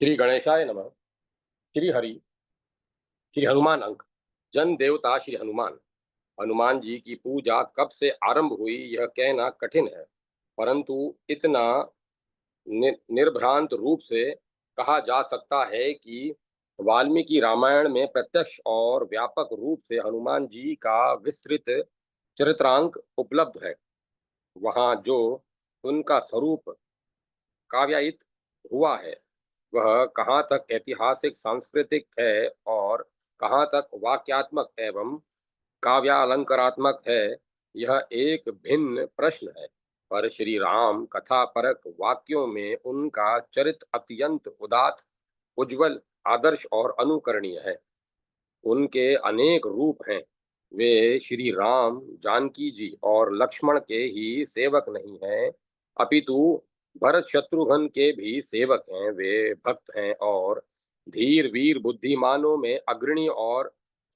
श्री गणेशाय नमः। श्री हरि। श्री हनुमान अंक। जन देवता श्री हनुमान। हनुमान जी की पूजा कब से आरंभ हुई यह कहना कठिन है, परंतु इतना निर्भ्रांत रूप से कहा जा सकता है कि वाल्मीकि रामायण में प्रत्यक्ष और व्यापक रूप से हनुमान जी का विस्तृत चरित्रांक उपलब्ध है। वहाँ जो उनका स्वरूप काव्यायित हुआ है, वह कहाँ तक ऐतिहासिक सांस्कृतिक है और कहाँ तक वाक्यात्मक एवं काव्यालंकारात्मक है, यह एक भिन्न प्रश्न है। पर श्री राम कथा परक वाक्यों में उनका चरित्र अत्यंत उदात्त, उज्जवल, आदर्श और अनुकरणीय है। उनके अनेक रूप हैं। वे श्री राम, जानकी जी और लक्ष्मण के ही सेवक नहीं हैं, अपितु भरत शत्रुघ्न के भी सेवक हैं। वे भक्त हैं और धीर वीर बुद्धिमानों में अग्रणी और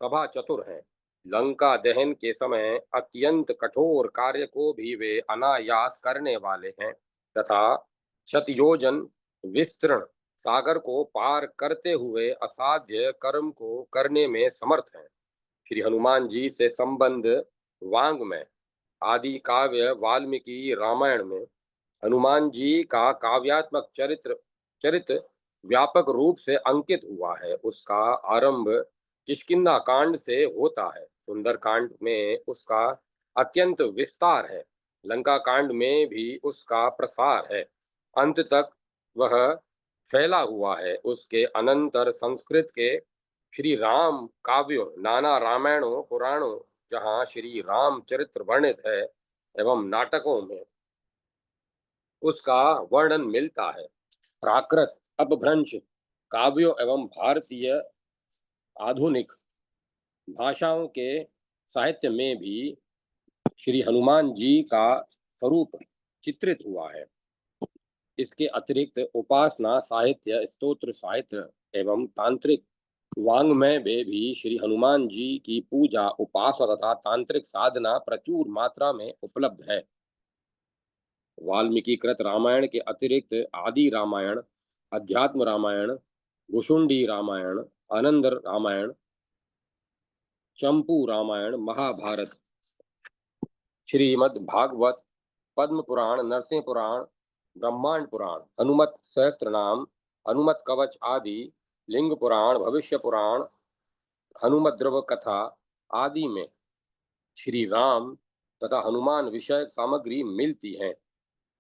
सभा चतुर हैं। लंका दहन के समय अत्यंत कठोर कार्य को भी वे अनायास करने वाले हैं तथा शतयोजन विस्तृण सागर को पार करते हुए असाध्य कर्म को करने में समर्थ हैं। श्री हनुमान जी से संबंध वांग्मय आदि काव्य वाल्मीकि रामायण में हनुमान जी का काव्यात्मक चरित्र व्यापक रूप से अंकित हुआ है। उसका आरंभ किष्किंधा कांड से होता है। सुंदर कांड में उसका अत्यंत विस्तार है। लंका कांड में भी उसका प्रसार है। अंत तक वह फैला हुआ है। उसके अनंतर संस्कृत के श्री राम काव्यों, नाना रामायणों पुराणों, जहाँ श्री राम चरित्र वर्णित है एवं नाटकों में उसका वर्णन मिलता है। प्राकृत, अपभ्रंश काव्यों एवं भारतीय आधुनिक भाषाओं के साहित्य में भी श्री हनुमान जी का स्वरूप चित्रित हुआ है। इसके अतिरिक्त उपासना साहित्य, स्तोत्र साहित्य एवं तांत्रिक वाङ्मय में भी श्री हनुमान जी की पूजा, उपासना तथा तांत्रिक साधना प्रचुर मात्रा में उपलब्ध है। वाल्मीकि कृत रामायण के अतिरिक्त आदि रामायण, अध्यात्म रामायण, भुषुंडी रामायण, आनंद रामायण, चंपू रामायण, महाभारत, श्रीमद् भागवत, पद्म पुराण, नरसिंह पुराण, ब्रह्मांड पुराण, हनुमत सहस्त्रनाम, हनुमत कवच आदि, लिंग पुराण, भविष्य पुराण, हनुमत द्रव कथा आदि में श्री राम तथा हनुमान विषयक सामग्री मिलती है।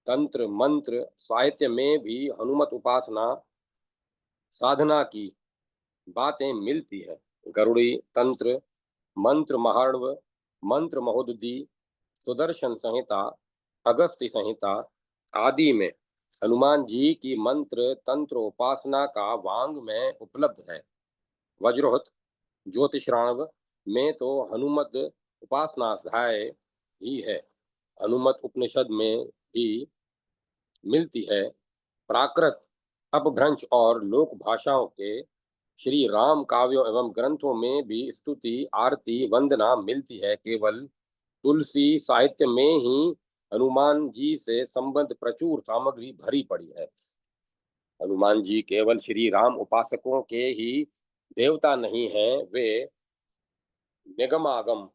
तंत्र मंत्र साहित्य में भी हनुमत उपासना साधना की बातें मिलती है। गरुड़ी तंत्र, मंत्र महार्णव, मंत्र महोदधि, सुदर्शन संहिता, अगस्त्य संहिता आदि में हनुमान जी की मंत्र तंत्र उपासना का वांग में उपलब्ध है। वज्रोहत ज्योतिषाणव में तो हनुमत उपासनाध्याय ही है। हनुमत उपनिषद में भी मिलती है। प्राकृत, अपभ्रंश और लोक भाषाओं के श्री राम काव्यों एवं ग्रंथों में भी स्तुति, आरती, वंदना मिलती है। केवल तुलसी साहित्य में ही हनुमान जी से संबंध प्रचुर सामग्री भरी पड़ी है। हनुमान जी केवल श्री राम उपासकों के ही देवता नहीं हैं, वे निगमागम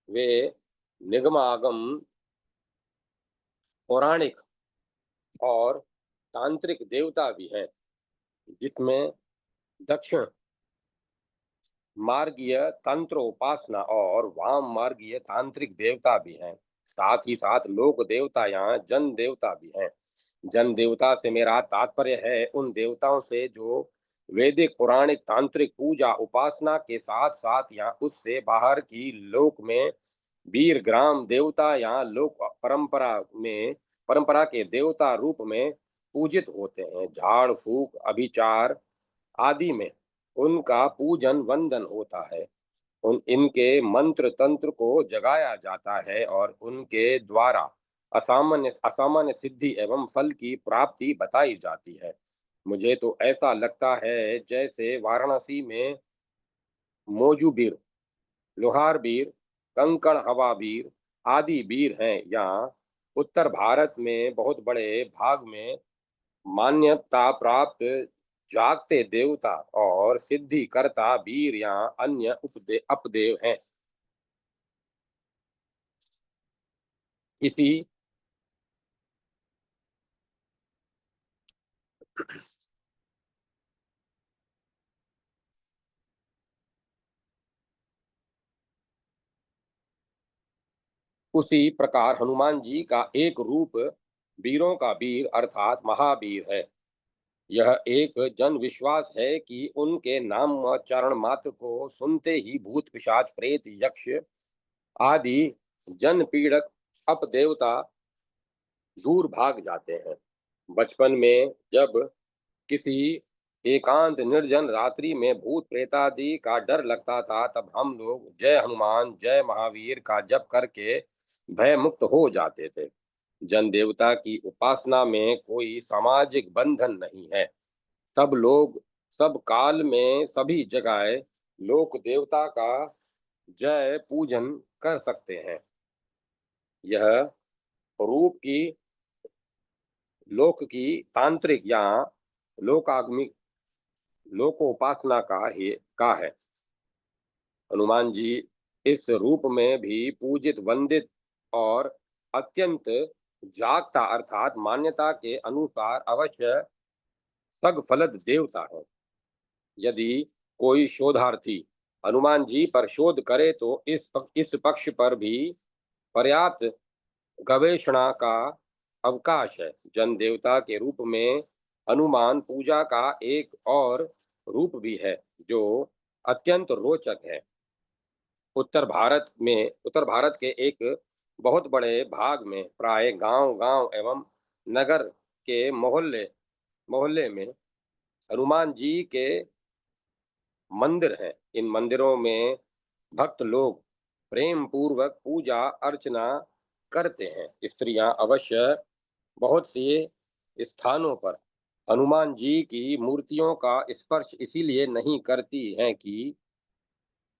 वे निगमागम पौराणिक और तांत्रिक देवता भी हैं, जिसमें दक्षिण मार्गीय तंत्र उपासना और वाम मार्गीय तांत्रिक देवता भी हैं। साथ ही साथ लोक देवता या जन देवता भी हैं। जन देवता से मेरा तात्पर्य है उन देवताओं से जो वैदिक पौराणिक तांत्रिक पूजा उपासना के साथ साथ या उससे बाहर की लोक में वीर ग्राम देवता या लोक परंपरा के देवता रूप में पूजित होते हैं। झाड़ फूक अभिचार आदि में उनका पूजन वंदन होता है। इनके मंत्र तंत्र को जगाया जाता है और उनके द्वारा असामान्य असामान्य सिद्धि एवं फल की प्राप्ति बताई जाती है। मुझे तो ऐसा लगता है जैसे वाराणसी में मौजूबीर, लोहार वीर, कंकण हवा वीर आदि वीर हैं, या उत्तर भारत में बहुत बड़े भाग में मान्यता प्राप्त जागते देवता और सिद्धिकर्ता वीर या अन्य अपदेव हैं। इसी उसी प्रकार हनुमान जी का एक रूप वीरों का वीर अर्थात महावीर है। यह एक जन विश्वास है कि उनके नाम व चरण मात्र को सुनते ही भूत पिशाच प्रेत यक्ष आदि जन पीड़क अपदेवता दूर भाग जाते हैं। बचपन में जब किसी एकांत निर्जन रात्रि में भूत प्रेतादि का डर लगता था, तब हम लोग जय हनुमान जय महावीर का जप करके भय मुक्त हो जाते थे। जन देवता की उपासना में कोई सामाजिक बंधन नहीं है। सब लोग सब काल में सभी जगह लोक देवता का जय पूजन कर सकते हैं। यह रूप की लोक की तांत्रिक या लोकाग्निक लोकोपासना का है। हनुमान जी इस रूप में भी पूजित वंदित और अत्यंत जागता अर्थात मान्यता के अनुसार अवश्य सगफलद देवता है। यदि कोई शोधार्थी हनुमान जी पर शोध करे तो इस पक्ष पर भी पर्याप्त गवेषणा का अवकाश है। जन देवता के रूप में हनुमान पूजा का एक और रूप भी है जो अत्यंत रोचक है। उत्तर भारत के एक बहुत बड़े भाग में प्राय गांव-गांव एवं नगर के मोहल्ले मोहल्ले में हनुमान जी के मंदिर हैं। इन मंदिरों में भक्त लोग प्रेम पूर्वक पूजा अर्चना करते हैं। स्त्रियां अवश्य बहुत से स्थानों पर हनुमान जी की मूर्तियों का स्पर्श इसीलिए नहीं करती हैं कि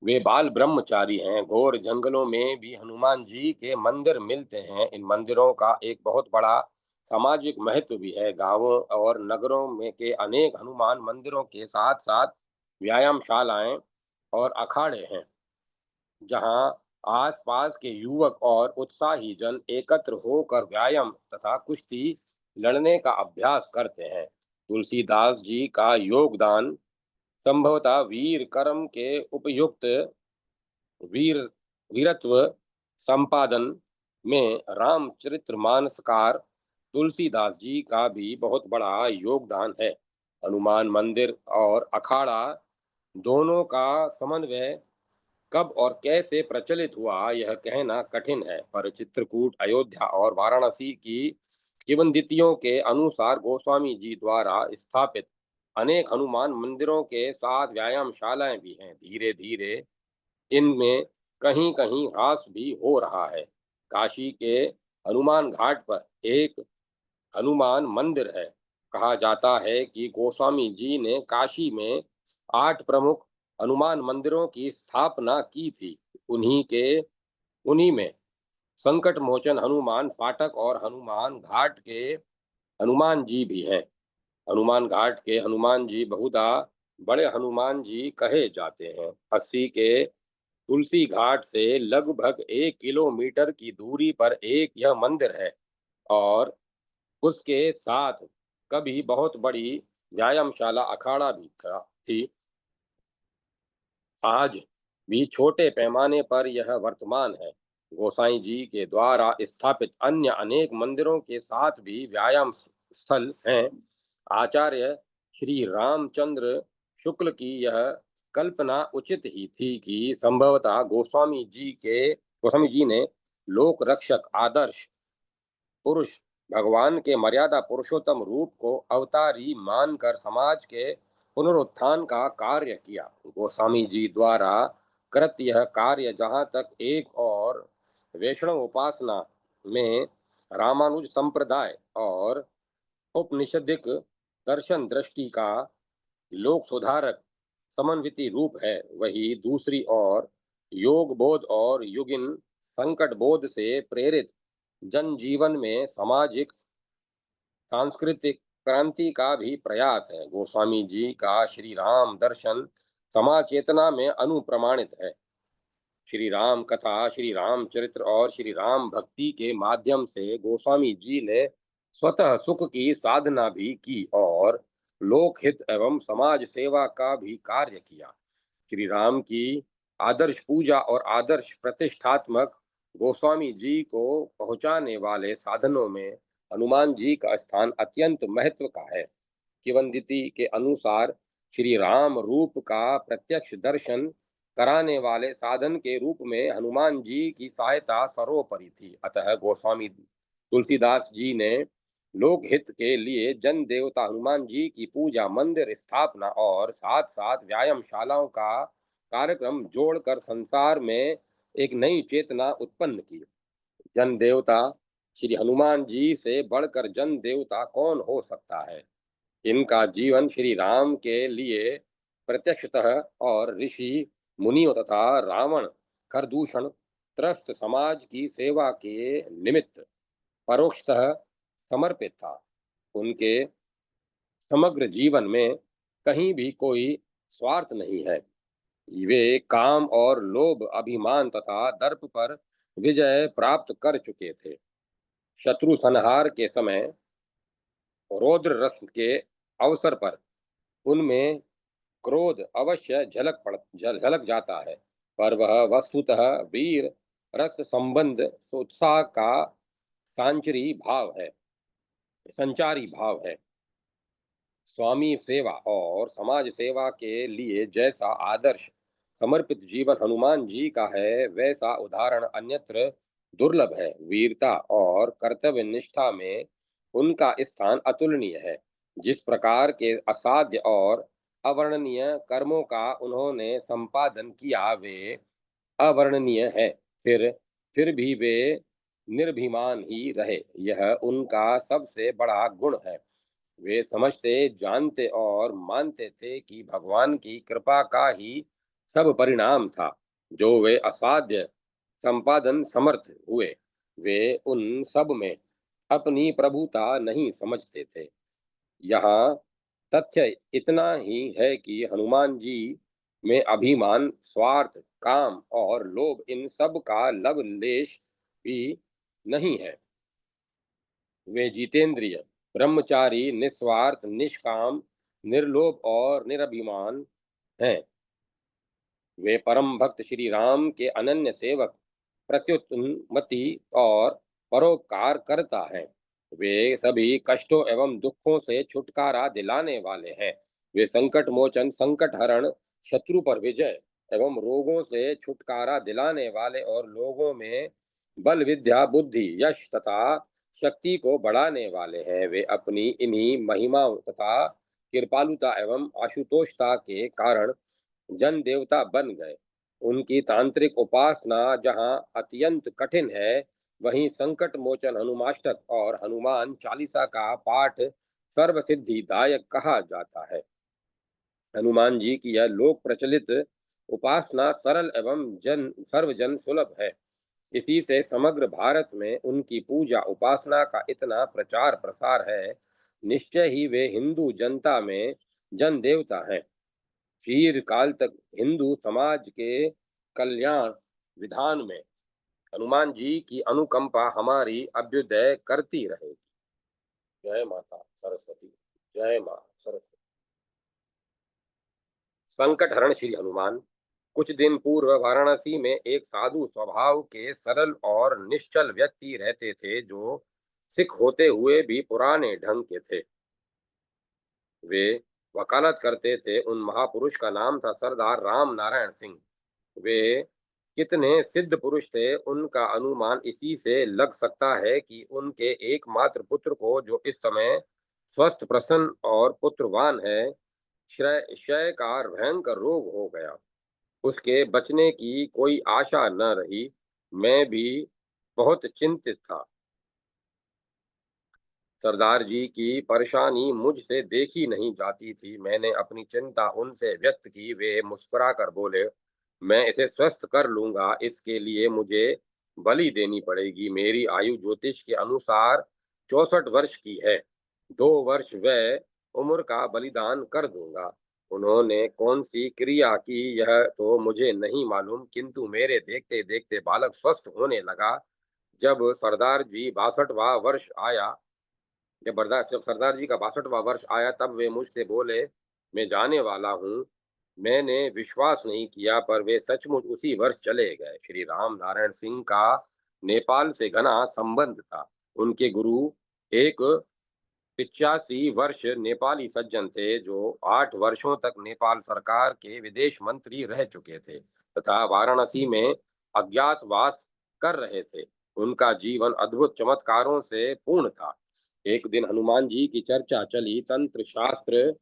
वे बाल ब्रह्मचारी हैं। घोर जंगलों में भी हनुमान जी के मंदिर मिलते हैं। इन मंदिरों का एक बहुत बड़ा सामाजिक महत्व भी है। गांवों और नगरों में के अनेक हनुमान मंदिरों के साथ साथ व्यायामशालाएं और अखाड़े हैं, जहां आसपास के युवक और उत्साही जन एकत्र होकर व्यायाम तथा कुश्ती लड़ने का अभ्यास करते हैं। तुलसीदास जी का योगदान संभवतः वीर कर्म के उपयुक्त वीर वीरत्व संपादन में रामचरितमानसकार तुलसीदास जी का भी बहुत बड़ा योगदान है। हनुमान मंदिर और अखाड़ा दोनों का समन्वय कब और कैसे प्रचलित हुआ यह कहना कठिन है, पर चित्रकूट अयोध्या और वाराणसी की किंवदंतियों के अनुसार गोस्वामी जी द्वारा स्थापित अनेक हनुमान मंदिरों के साथ व्यायामशालाएं भी हैं। धीरे धीरे इनमें कहीं कहीं ह्रास भी हो रहा है। काशी के हनुमान घाट पर एक हनुमान मंदिर है। कहा जाता है कि गोस्वामी जी ने काशी में 8 प्रमुख हनुमान मंदिरों की स्थापना की थी। उन्हीं के उन्हीं में संकट मोचन हनुमान फाटक और हनुमान घाट के हनुमान जी भी हैं। हनुमान घाट के हनुमान जी बहुधा बड़े हनुमान जी कहे जाते हैं। 80 के तुलसी घाट से लगभग 1 किलोमीटर की दूरी पर एक यह मंदिर है और उसके साथ कभी बहुत बड़ी व्यायामशाला अखाड़ा भी थी। आज भी छोटे पैमाने पर यह वर्तमान है। गोसाई जी के द्वारा स्थापित अन्य अनेक मंदिरों के साथ भी व्यायाम स्थल हैं। आचार्य श्री रामचंद्र शुक्ल की यह कल्पना उचित ही थी कि संभवतः गोस्वामी जी ने लोक रक्षक आदर्श पुरुष भगवान के मर्यादा पुरुषोत्तम रूप को अवतारी मानकर समाज के पुनरुत्थान का कार्य किया। गोस्वामी जी द्वारा कृत यह कार्य जहाँ तक एक और वैष्णव उपासना में रामानुज संप्रदाय और उपनिषदिक दर्शन दृष्टि का लोक सुधारक समन्विति रूप है, वही दूसरी ओर योग बोध और युगिन संकट बोध से प्रेरित जनजीवन में सामाजिक सांस्कृतिक क्रांति का भी प्रयास है। गोस्वामी जी का श्री राम दर्शन समाज चेतना में अनुप्रमाणित है। श्री राम कथा, श्री राम चरित्र और श्री राम भक्ति के माध्यम से गोस्वामी जी ने स्वतः सुख की साधना भी की और लोकहित एवं समाज सेवा का भी कार्य किया। श्री राम की आदर्श पूजा और आदर्श प्रतिष्ठात्मक गोस्वामी जी को पहुंचाने वाले साधनों में हनुमान जी का स्थान अत्यंत महत्व का है। किवंदिती के अनुसार श्री राम रूप का प्रत्यक्ष दर्शन कराने वाले साधन के रूप में हनुमान जी की सहायता सर्वोपरि थी। अतः गोस्वामी तुलसीदास जी ने लोकहित के लिए जन देवता हनुमान जी की पूजा, मंदिर स्थापना और साथ साथ व्यायामशालाओं का कार्यक्रम जोड़कर संसार में एक नई चेतना उत्पन्न की। जन देवता श्री हनुमान जी से बढ़कर जन देवता कौन हो सकता है। इनका जीवन श्री राम के लिए प्रत्यक्षतः और ऋषि मुनियों तथा रावण खरदूषण त्रस्त समाज की सेवा के निमित्त परोक्षतः समर्पित था। उनके समग्र जीवन में कहीं भी कोई स्वार्थ नहीं है। वे काम और लोभ, अभिमान तथा दर्प पर विजय प्राप्त कर चुके थे। शत्रु संहार के समय रौद्र रस के अवसर पर उनमें क्रोध अवश्य झलक जाता है, पर वह वस्तुतः वीर रस संबंध उत्साह का सांचरी भाव है संचारी भाव है। स्वामी सेवा और समाज सेवा के लिए जैसा आदर्श समर्पित जीवन हनुमान जी का है, वैसा उदाहरण अन्यत्र दुर्लभ है। वीरता और कर्तव्य निष्ठा में उनका स्थान अतुलनीय है। जिस प्रकार के असाध्य और अवर्णनीय कर्मों का उन्होंने संपादन किया, वे अवर्णनीय है। फिर भी वे निर्भिमान ही रहे, यह उनका सबसे बड़ा गुण है। वे समझते, जानते और मानते थे कि भगवान की कृपा का ही सब परिणाम था जो वे असाध्य संपादन समर्थ हुए। वे उन सब में अपनी प्रभुता नहीं समझते थे। यहाँ तथ्य इतना ही है कि हनुमान जी में अभिमान, स्वार्थ, काम और लोभ इन सब का लवलेश भी नहीं है। वे जितेंद्रिय, ब्रह्मचारी, निस्वार्थ, निष्काम, निर्लोभ और निरभिमान हैं। वे परम भक्त श्री राम के अनन्य सेवक, प्रत्युन्नति और परोपकार करता है। वे सभी कष्टों एवं दुखों से छुटकारा दिलाने वाले हैं। वे संकट मोचन, संकट हरण, शत्रु पर विजय एवं रोगों से छुटकारा दिलाने वाले और लोगों में बल, विद्या, बुद्धि, यश तथा शक्ति को बढ़ाने वाले हैं। वे अपनी इन्हीं महिमाओं तथा कृपालुता एवं आशुतोषता के कारण जन देवता बन गए। उनकी तांत्रिक उपासना जहाँ अत्यंत कठिन है, वहीं संकट मोचन हनुमाष्टक और हनुमान चालीसा का पाठ सर्व सिद्धि दायक कहा जाता है। हनुमान जी की यह लोक प्रचलित उपासना सरल एवं सर्वजन सुलभ है। इसी से समग्र भारत में उनकी पूजा उपासना का इतना प्रचार प्रसार है। निश्चय ही वे हिंदू जनता में जन देवता हैं। चीर काल तक हिंदू समाज के कल्याण विधान में हनुमान जी की अनुकंपा हमारी अभ्युदय करती रहेगी। जय माता सरस्वती। जय मां सरस्वती। संकट हरण श्री हनुमान। कुछ दिन पूर्व वाराणसी में एक साधु स्वभाव के सरल और निश्चल व्यक्ति रहते थे, जो सिख होते हुए भी पुराने ढंग के थे। वे वकालत करते थे। उन महापुरुष का नाम था सरदार राम नारायण सिंह। वे कितने सिद्ध पुरुष थे, उनका अनुमान इसी से लग सकता है कि उनके एकमात्र पुत्र को, जो इस समय स्वस्थ, प्रसन्न और पुत्रवान है, क्षय का भयंकर रोग हो गया। उसके बचने की कोई आशा न रही। मैं भी बहुत चिंतित था। सरदार जी की परेशानी मुझसे देखी नहीं जाती थी। मैंने अपनी चिंता उनसे व्यक्त की। वे मुस्कुराकर बोले, मैं इसे स्वस्थ कर लूंगा। इसके लिए मुझे बलि देनी पड़ेगी। मेरी आयु ज्योतिष के अनुसार 64 वर्ष की है। 2 वर्ष वह उम्र का बलिदान कर दूंगा। उन्होंने कौन सी क्रिया की यह तो मुझे नहीं मालूम, किंतु मेरे देखते देखते बालक स्वस्थ होने लगा। जब सरदार जी 62वां वर्ष आया जब सरदार जी का 62वां वर्ष आया, तब वे मुझसे बोले, मैं जाने वाला हूँ। मैंने विश्वास नहीं किया, पर वे सचमुच उसी वर्ष चले गए। श्री राम नारायण सिंह का नेपाल से घना संबंध था। उनके गुरु एक 85 वर्ष नेपाली सज्जन थे, जो 8 वर्षों तक नेपाल सरकार के विदेश मंत्री रह चुके थे तथा वाराणसी में अज्ञातवास कर रहे थे। उनका जीवन अद्भुत चमत्कारों से पूर्ण था। एक दिन हनुमान जी की चर्चा चली। तंत्र शास्त्र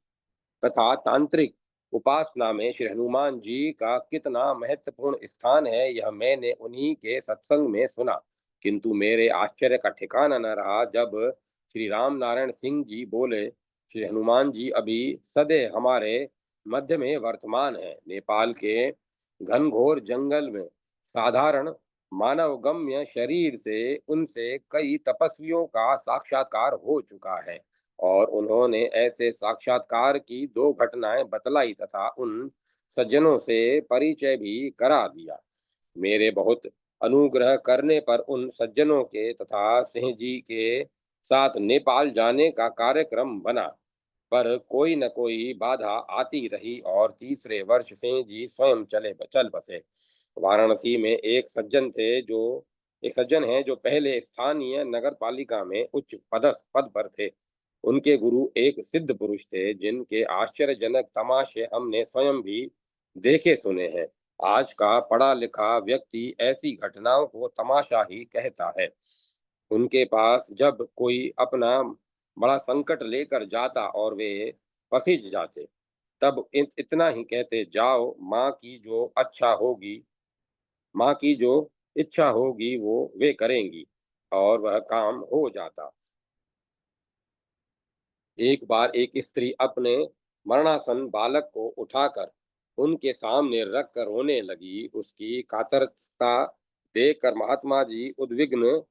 तथा तांत्रिक उपासना में श्री हनुमान जी का कितना महत्वपूर्ण स्थान है, यह मैंने उन्हीं के सत्संग में सुना। किंतु मेरे आश्चर्य का ठिकाना न रहा जब श्री राम नारायण सिंह जी बोले, श्री हनुमान जी अभी सदैव हमारे मध्य में वर्तमान है। नेपाल के घनघोर जंगल में साधारण मानवगम्य शरीर से उनसे कई तपस्वियों का साक्षात्कार हो चुका है, और उन्होंने ऐसे साक्षात्कार की 2 घटनाएं बतलाई तथा उन सज्जनों से परिचय भी करा दिया। मेरे बहुत अनुग्रह करने पर उन सज्जनों के तथा सिंह जी के साथ नेपाल जाने का कार्यक्रम बना, पर कोई न कोई बाधा आती रही और तीसरे वर्ष सिंह जी स्वयं चल बसे। वाराणसी में एक सज्जन है जो पहले स्थानीय नगर पालिका में उच्च पद पर थे। उनके गुरु एक सिद्ध पुरुष थे, जिनके आश्चर्यजनक तमाशे हमने स्वयं भी देखे सुने हैं। आज का पढ़ा लिखा व्यक्ति ऐसी घटनाओं को तमाशा ही कहता है। उनके पास जब कोई अपना बड़ा संकट लेकर जाता और वे पसीज जाते, तब इतना ही कहते, जाओ, माँ की जो इच्छा होगी वो वे करेंगी, और वह काम हो जाता। एक बार एक स्त्री अपने मरणासन बालक को उठाकर उनके सामने रख कर रोने लगी। उसकी कातरता देखकर महात्मा जी उद्विग्न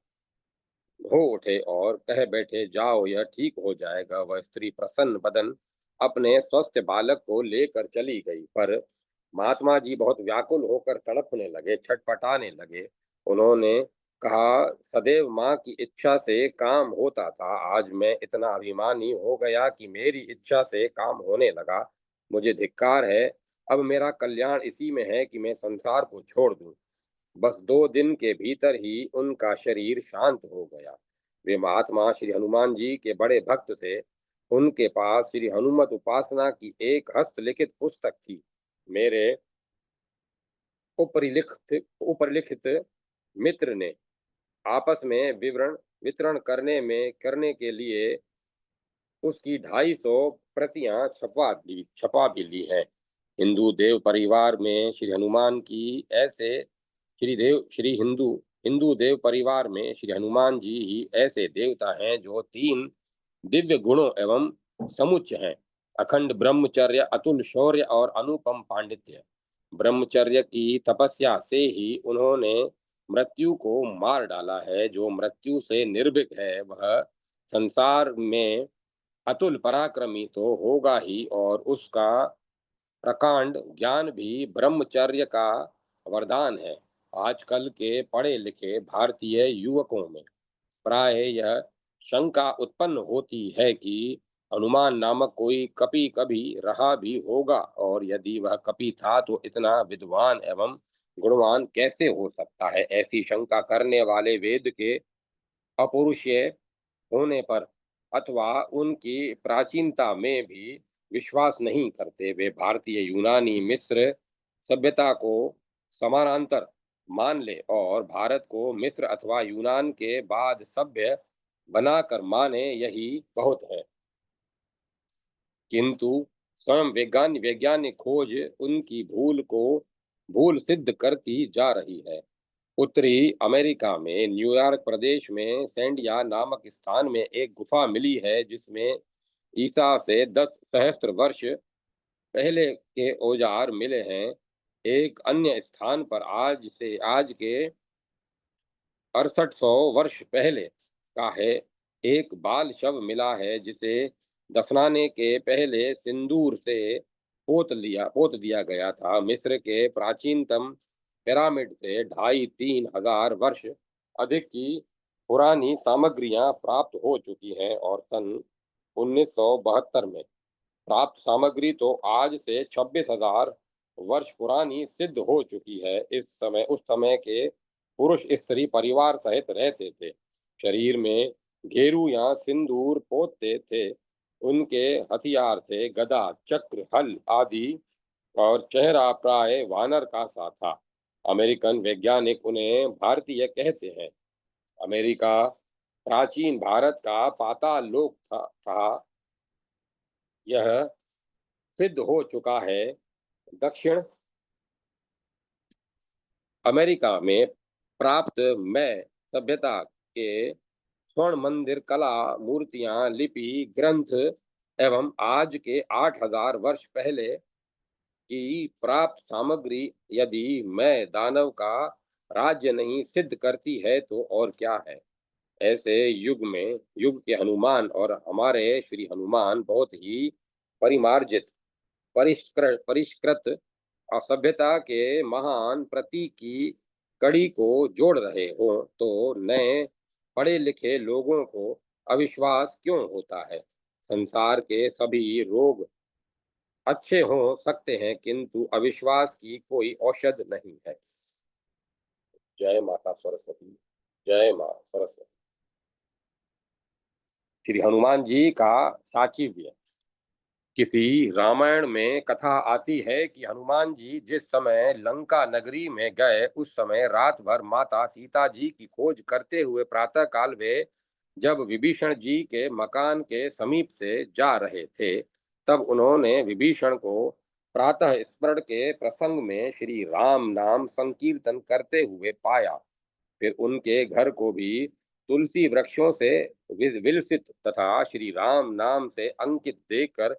हो उठे और कह बैठे, जाओ, यह ठीक हो जाएगा। वह स्त्री प्रसन्न बदन अपने स्वस्थ बालक को लेकर चली गई, पर महात्मा जी बहुत व्याकुल होकर तड़पने लगे, छटपटाने लगे। उन्होंने कहा, सदैव माँ की इच्छा से काम होता था। आज मैं इतना अभिमानी हो गया कि मेरी इच्छा से काम होने लगा। मुझे धिक्कार है। अब मेरा कल्याण इसी में है कि मैं संसार को छोड़ दूं। बस 2 दिन के भीतर ही उनका शरीर शांत हो गया। वे महात्मा श्री हनुमान जी के बड़े भक्त थे। उनके पास श्री हनुमत उपासना की एक हस्तलिखित पुस्तक थी। मेरे उपरिलिखित मित्र ने आपस में विवरण वितरण करने के लिए उसकी 250 प्रतियां छपा भी ली हैं। हिंदू देव परिवार में श्री हनुमान की ऐसे श्री हिंदू देव परिवार में श्री हनुमान जी ही ऐसे देवता हैं जो 3 दिव्य गुणों एवं समुच्च हैं: अखंड ब्रह्मचर्य, अतुल शौर्य और अनुपम पांडित्य। ब्रह्मचर्य की तपस्या से ही उन्होंने मृत्यु को मार डाला है। जो मृत्यु से निर्भीक है, वह संसार में अतुल पराक्रमी तो होगा ही, और उसका प्रकांड ज्ञान भी ब्रह्मचर्य का वरदान है। आजकल के पढ़े लिखे भारतीय युवकों में प्राय यह शंका उत्पन्न होती है कि हनुमान नामक कोई कपि कभी रहा भी होगा, और यदि वह कपि था तो इतना विद्वान एवं गुणवान कैसे हो सकता है। ऐसी शंका करने वाले वेद के अपौरुषेय होने पर अथवा उनकी प्राचीनता में भी विश्वास नहीं करते। वे भारतीय, यूनानी, मिस्र सभ्यता को समानांतर मान ले और भारत को मिस्र अथवा यूनान के बाद सभ्य बनाकर माने, यही बहुत है। किंतु स्वयं वैज्ञानिक खोज उनकी भूल सिद्ध करती जा रही है। उत्तरी अमेरिका में न्यूयॉर्क प्रदेश में सैंडिया नामक स्थान में एक गुफा मिली है, जिसमें ईसा से 10 सहस्त्र वर्ष पहले के औजार मिले हैं। एक अन्य स्थान पर आज के 6800 वर्ष पहले का है। एक बाल शव मिला है जिसे दफनाने के पहले सिंदूर से पोत दिया गया था। मिस्र के प्राचीनतम पिरामिड से 2500-3000 वर्ष अधिक की पुरानी सामग्रियां प्राप्त हो चुकी हैं और सन 1972 में प्राप्त सामग्री तो आज से 26,000 वर्ष पुरानी सिद्ध हो चुकी है। उस समय के पुरुष स्त्री परिवार सहित रहते थे। शरीर में घेरू या सिंदूर पोतते थे। उनके हथियार थे गदा, चक्र, हल आदि और चेहरा प्राय वानर का सा था। अमेरिकन वैज्ञानिक उन्हें भारतीय कहते हैं। अमेरिका प्राचीन भारत का पाताल लोक था। यह सिद्ध हो चुका है। दक्षिण अमेरिका में प्राप्त में सभ्यता के स्वर्ण मंदिर कला, मूर्तियां, लिपि, ग्रंथ एवं आज के 8,000 वर्ष पहले की प्राप्त सामग्री यदि मैं दानव का राज्य नहीं सिद्ध करती है तो और क्या है। ऐसे युग के हनुमान और हमारे श्री हनुमान बहुत ही परिमार्जित, परिष्कृत असभ्यता के महान प्रतीक की कड़ी को जोड़ रहे हो तो नए पढ़े लिखे लोगों को अविश्वास क्यों होता है। संसार के सभी रोग अच्छे हो सकते हैं किंतु अविश्वास की कोई औषध नहीं है। जय माता सरस्वती। जय मां सरस्वती। श्री हनुमान जी का साचिव्य। किसी रामायण में कथा आती है कि हनुमान जी जिस समय लंका नगरी में गए उस समय रात भर माता सीता जी की खोज करते हुए प्रातः काल वे जब विभीषण जी के मकान के समीप से जा रहे थे तब उन्होंने विभीषण को प्रातः स्मरण के प्रसंग में श्री राम नाम संकीर्तन करते हुए पाया। फिर उनके घर को भी तुलसी वृक्षों से विलसित तथा श्री राम नाम से अंकित देखकर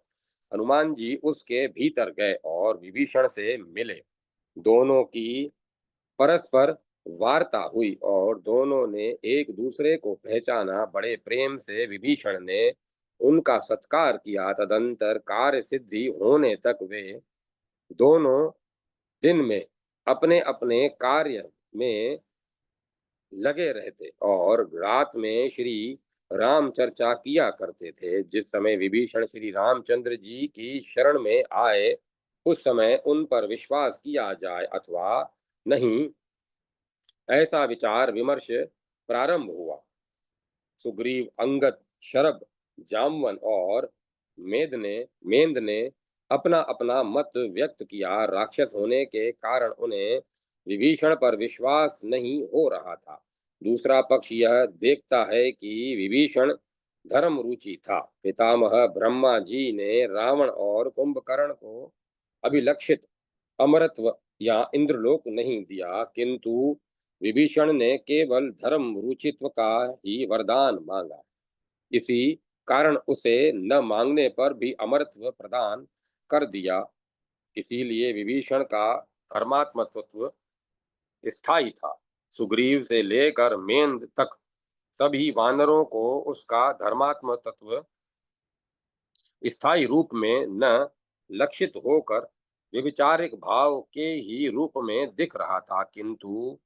हनुमान जी उसके भीतर गए और विभीषण से मिले। दोनों की परस्पर वार्ता हुई और दोनों ने एक दूसरे को पहचाना। बड़े प्रेम से विभीषण ने उनका सत्कार किया। तदंतर कार्य सिद्धि होने तक वे दोनों दिन में अपने अपने कार्य में लगे रहते और रात में श्री राम चर्चा किया करते थे। जिस समय विभीषण श्री रामचंद्र जी की शरण में आए उस समय उन पर विश्वास किया जाए अथवा नहीं, ऐसा विचार विमर्श प्रारंभ हुआ। सुग्रीव, अंगद, शरभ, जामवन और मेंद ने अपना अपना मत व्यक्त किया। राक्षस होने के कारण उन्हें विभीषण पर विश्वास नहीं हो रहा था। दूसरा पक्ष यह देखता है कि विभीषण धर्म रुचि था। पितामह ब्रह्मा जी ने रावण और कुंभकर्ण को अभिलक्षित अमरत्व या इंद्रलोक नहीं दिया किंतु विभीषण ने केवल धर्म रुचित्व का ही वरदान मांगा। इसी कारण उसे न मांगने पर भी अमरत्व प्रदान कर दिया। इसीलिए विभीषण का धर्मात्मत्व स्थायी था। सुग्रीव से लेकर मेंद तक सभी वानरों को उसका धर्मात्म तत्व स्थायी रूप में न लक्षित होकर व्यभिचारिक भाव के ही रूप में दिख रहा था। किंतु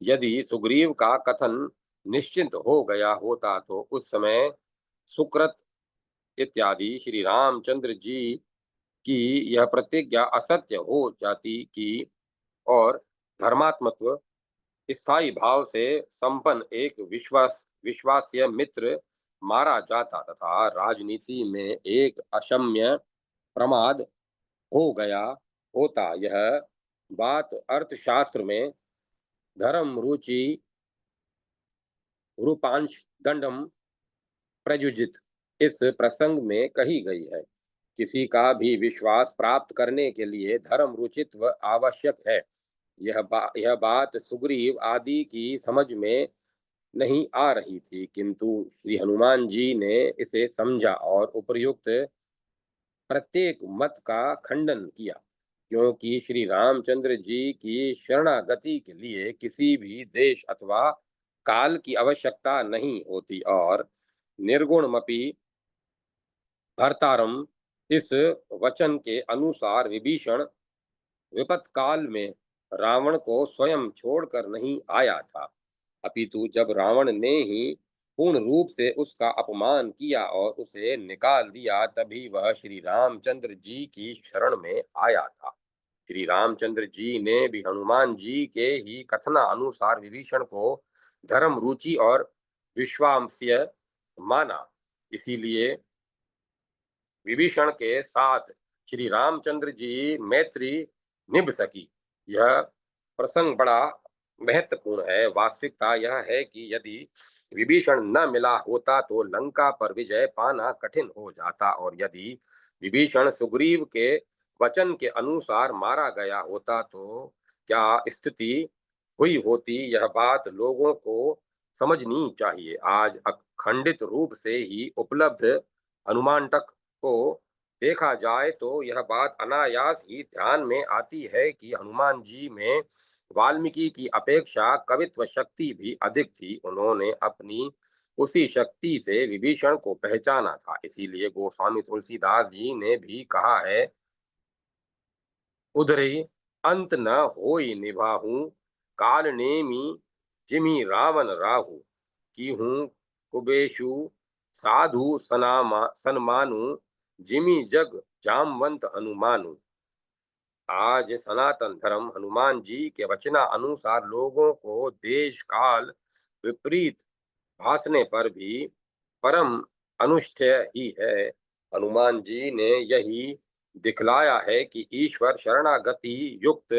यदि सुग्रीव का कथन निश्चित हो गया होता तो उस समय सुकृत इत्यादि श्री रामचंद्र जी की यह प्रतिज्ञा असत्य हो जाती कि और धर्मात्मत्व स्थायी भाव से संपन्न एक विश्वास्य मित्र मारा जाता तथा राजनीति में एक अक्षम्य प्रमाद हो गया होता। यह बात अर्थशास्त्र में धर्म रुचि रूपांश दंडम प्रयुजित इस प्रसंग में कही गई है। किसी का भी विश्वास प्राप्त करने के लिए धर्म रुचित्व आवश्यक है। यह बात सुग्रीव आदि की समझ में नहीं आ रही थी किंतु श्री हनुमान जी ने इसे समझा और उपर्युक्त प्रत्येक मत का खंडन किया। क्योंकि श्री रामचंद्र जी की शरणागति के लिए किसी भी देश अथवा काल की आवश्यकता नहीं होती और निर्गुणमपि भर्तारम, इस वचन के अनुसार विभीषण विपत काल में रावण को स्वयं छोड़कर नहीं आया था, अपितु जब रावण ने ही पूर्ण रूप से उसका अपमान किया और उसे निकाल दिया, तभी वह श्री रामचंद्र जी की शरण में आया था। श्री रामचंद्र जी ने भी हनुमान जी के ही कथना अनुसार विभीषण को धर्म रुचि और विश्वाम्य माना। इसीलिए विभीषण के साथ श्री रामचंद्र जी मैत्री निभ सकी। यह प्रसंग बड़ा महत्वपूर्ण है। वास्तविकता यह है कि यदि विभीषण न मिला होता तो लंका पर विजय पाना कठिन हो जाता, और यदि विभीषण सुग्रीव के वचन के अनुसार मारा गया होता तो क्या स्थिति हुई होती, यह बात लोगों को समझनी चाहिए। आज अखंडित रूप से ही उपलब्ध अनुमान तक को देखा जाए तो यह बात अनायास ही ध्यान में आती है कि हनुमान जी में वाल्मीकि की अपेक्षा कवित्व शक्ति भी अधिक थी। उन्होंने अपनी उसी शक्ति से विभीषण को पहचाना था। इसीलिए गोस्वामी तुलसीदास जी ने भी कहा है, उधरी अंत न होई निभाहू, काल नेमी जिमि रावण राहु, की हूँ कुबेशु साधु सन्मानु, जिमि जग जामवंत हनुमानु। आज सनातन धर्म हनुमान जी के वचना अनुसार लोगों को देश काल विपरीत भासने पर भी परम अनुष्ठेय ही है। हनुमान जी ने यही दिखलाया है कि ईश्वर शरणागति युक्त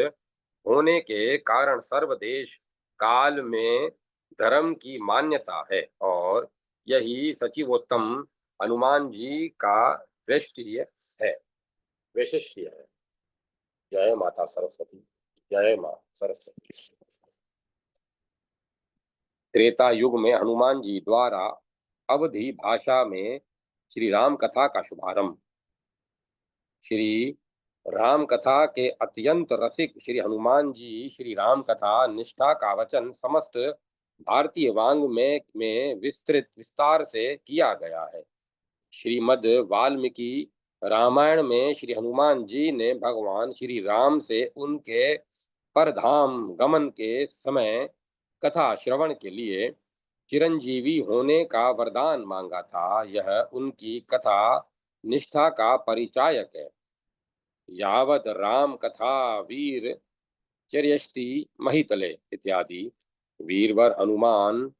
होने के कारण सर्वदेश काल में धर्म की मान्यता है, और यही सचिवोत्तम हनुमान जी का वैशिष्ट्य है वैशिष्ट्य है। जय माता सरस्वती। जय मां सरस्वती। त्रेता युग में हनुमान जी द्वारा अवधि भाषा में श्री राम कथा का शुभारंभ। श्री राम कथा के अत्यंत रसिक श्री हनुमान जी श्री राम कथा निष्ठा का वचन समस्त भारतीय वांग में विस्तृत विस्तार से किया गया है। श्रीमद् वाल्मीकि रामायण में श्री हनुमान जी ने भगवान श्री राम से उनके परधाम गमन के समय कथा श्रवण के लिए चिरंजीवी होने का वरदान मांगा था। यह उनकी कथा निष्ठा का परिचायक है। यावत राम कथा वीर चर्यष्टि महितले इत्यादि। वीरवर हनुमान,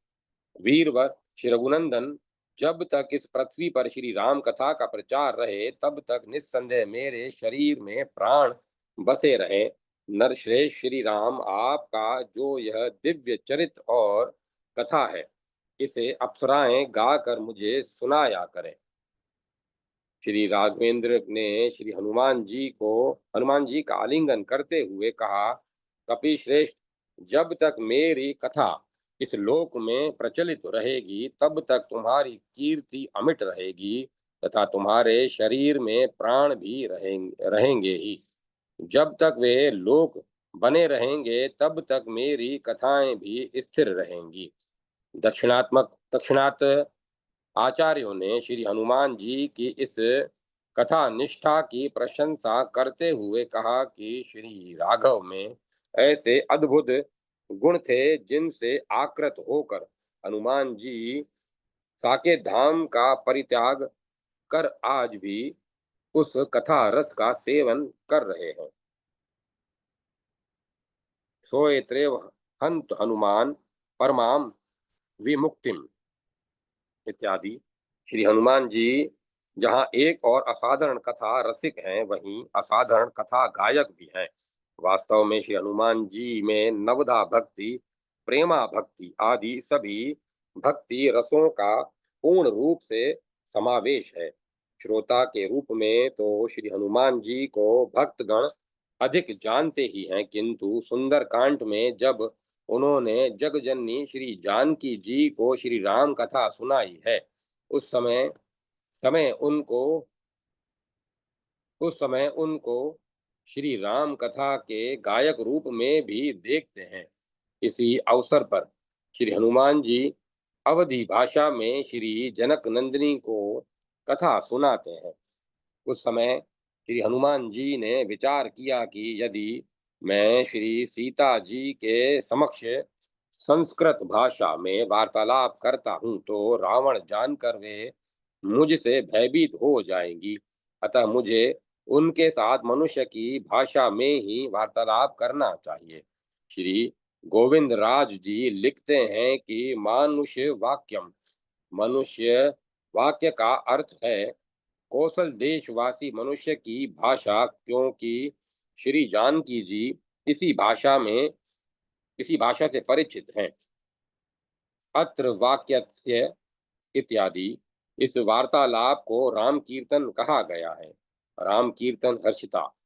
वीरवर श्री रघुनंदन, जब तक इस पृथ्वी पर श्री राम कथा का प्रचार रहे तब तक निस्संदेह मेरे शरीर में प्राण बसे रहे। नरश्रेष्ठ श्री राम, आपका जो यह दिव्य चरित और कथा है, इसे अप्सराएं गाकर मुझे सुनाया करें। श्री राघवेंद्र ने श्री हनुमान जी का आलिंगन करते हुए कहा, कपिश्रेष्ठ, जब तक मेरी कथा इस लोक में प्रचलित रहेगी तब तक तुम्हारी कीर्ति अमिट रहेगी तथा तुम्हारे शरीर में प्राण भी रहेंगे ही। जब तक वे लोक बने रहेंगे तब तक मेरी कथाएं भी स्थिर रहेंगी। दक्षिणात आचार्यों ने श्री हनुमान जी की इस कथा निष्ठा की प्रशंसा करते हुए कहा कि श्री राघव में ऐसे अद्भुत गुण थे जिनसे आकृत होकर हनुमान जी साकेत धाम का परित्याग कर आज भी उस कथा रस का सेवन कर रहे हैं। सोए त्रेव हंत हनुमान परमाम विमुक्तिम इत्यादि। श्री हनुमान जी जहाँ एक और असाधारण कथा रसिक हैं, वहीं असाधारण कथा गायक भी हैं। वास्तव में श्री हनुमान जी में नवधा भक्ति, प्रेमा भक्ति आदि सभी भक्ति रसों का पूर्ण रूप से समावेश है। श्रोता के रूप में तो श्री हनुमान जी को भक्तगण अधिक जानते ही हैं, किंतु सुंदर कांड में जब उन्होंने जगजननी श्री जानकी जी को श्री राम कथा सुनाई है, उस समय समय उनको उस समय उनको श्री राम कथा के गायक रूप में भी देखते हैं। इसी अवसर पर श्री हनुमान जी अवधी भाषा में श्री जनक नंदिनी को कथा सुनाते हैं। उस समय श्री हनुमान जी ने विचार किया कि यदि मैं श्री सीता जी के समक्ष संस्कृत भाषा में वार्तालाप करता हूँ तो रावण जानकर वे मुझसे भयभीत हो जाएंगी। अतः मुझे उनके साथ मनुष्य की भाषा में ही वार्तालाप करना चाहिए। श्री गोविंद राज जी लिखते हैं कि मानुष्य वाक्यम, मनुष्य वाक्य का अर्थ है कौशल देशवासी मनुष्य की भाषा, क्योंकि श्री जानकी जी इसी भाषा में इसी भाषा से परिचित हैं। अत्र वाक्यस्य इत्यादि, इस वार्तालाप को राम कीर्तन कहा गया है। राम कीर्तन हर्षिता।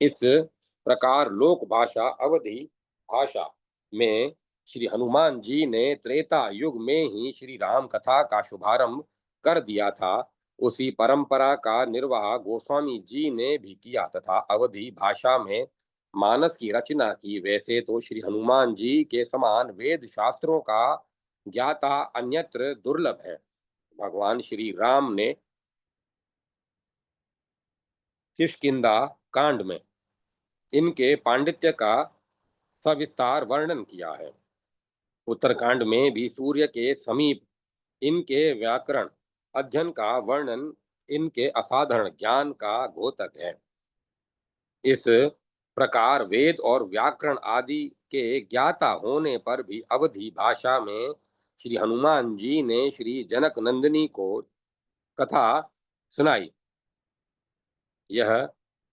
इस प्रकार लोक भाषा अवधि भाषा में श्री हनुमान जी ने त्रेता युग में ही श्री राम कथा का शुभारंभ कर दिया था। उसी परंपरा का निर्वाह गोस्वामी जी ने भी किया तथा अवधि भाषा में मानस की रचना की। वैसे तो श्री हनुमान जी के समान वेद शास्त्रों का ज्ञाता अन्यत्र दुर्लभ है। भगवान श्री राम ने किष्किंधा कांड में इनके पांडित्य का सविस्तार वर्णन किया है। उत्तरकांड में भी सूर्य के समीप इनके व्याकरण अध्ययन का वर्णन इनके असाधारण ज्ञान का द्योतक है। इस प्रकार वेद और व्याकरण आदि के ज्ञाता होने पर भी अवधि भाषा में श्री हनुमान जी ने श्री जनक नंदिनी को कथा सुनाई। यह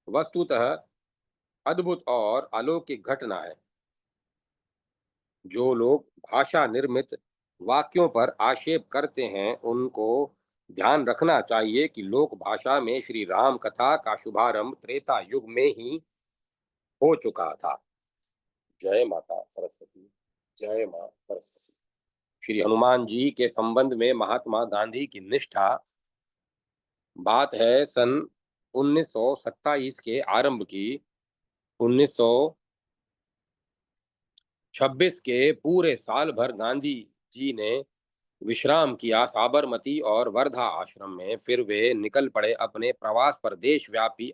वस्तुतः अद्भुत और अलौकिक घटना है। जो लोग भाषा निर्मित वाक्यों पर आक्षेप करते हैं उनको ध्यान रखना चाहिए कि लोक भाषा में श्री राम कथा का शुभारंभ त्रेता युग में ही हो चुका था। जय माता सरस्वती। जय मां सरस्वती। श्री हनुमान जी के संबंध में महात्मा गांधी की निष्ठा। बात है सन 1927 के आरंभ की। 1926 के पूरे साल भर गांधी जी ने विश्राम किया साबरमती और वर्धा आश्रम में। फिर वे निकल पड़े अपने प्रवास पर, देशव्यापी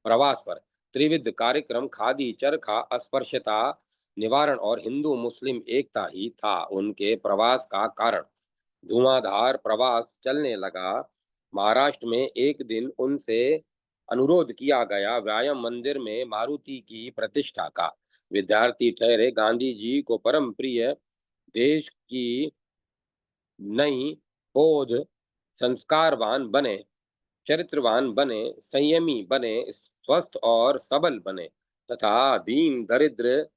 प्रवास पर। त्रिविध कार्यक्रम खादी चरखा अस्पृश्यता निवारण और हिंदू मुस्लिम एकता ही था उनके प्रवास का कारण। धुआंधार प्रवास चलने लगा। महाराष्ट्र में एक दिन उनसे अनुरोध किया गया व्यायाम मंदिर में मारुति की प्रतिष्ठा का। विद्यार्थी ठहरे गांधी जी को परम प्रिय देश की नई बोध संस्कारवान बने, चरित्रवान बने, संयमी बने, स्वस्थ और सबल बने तथा दीन दरिद्र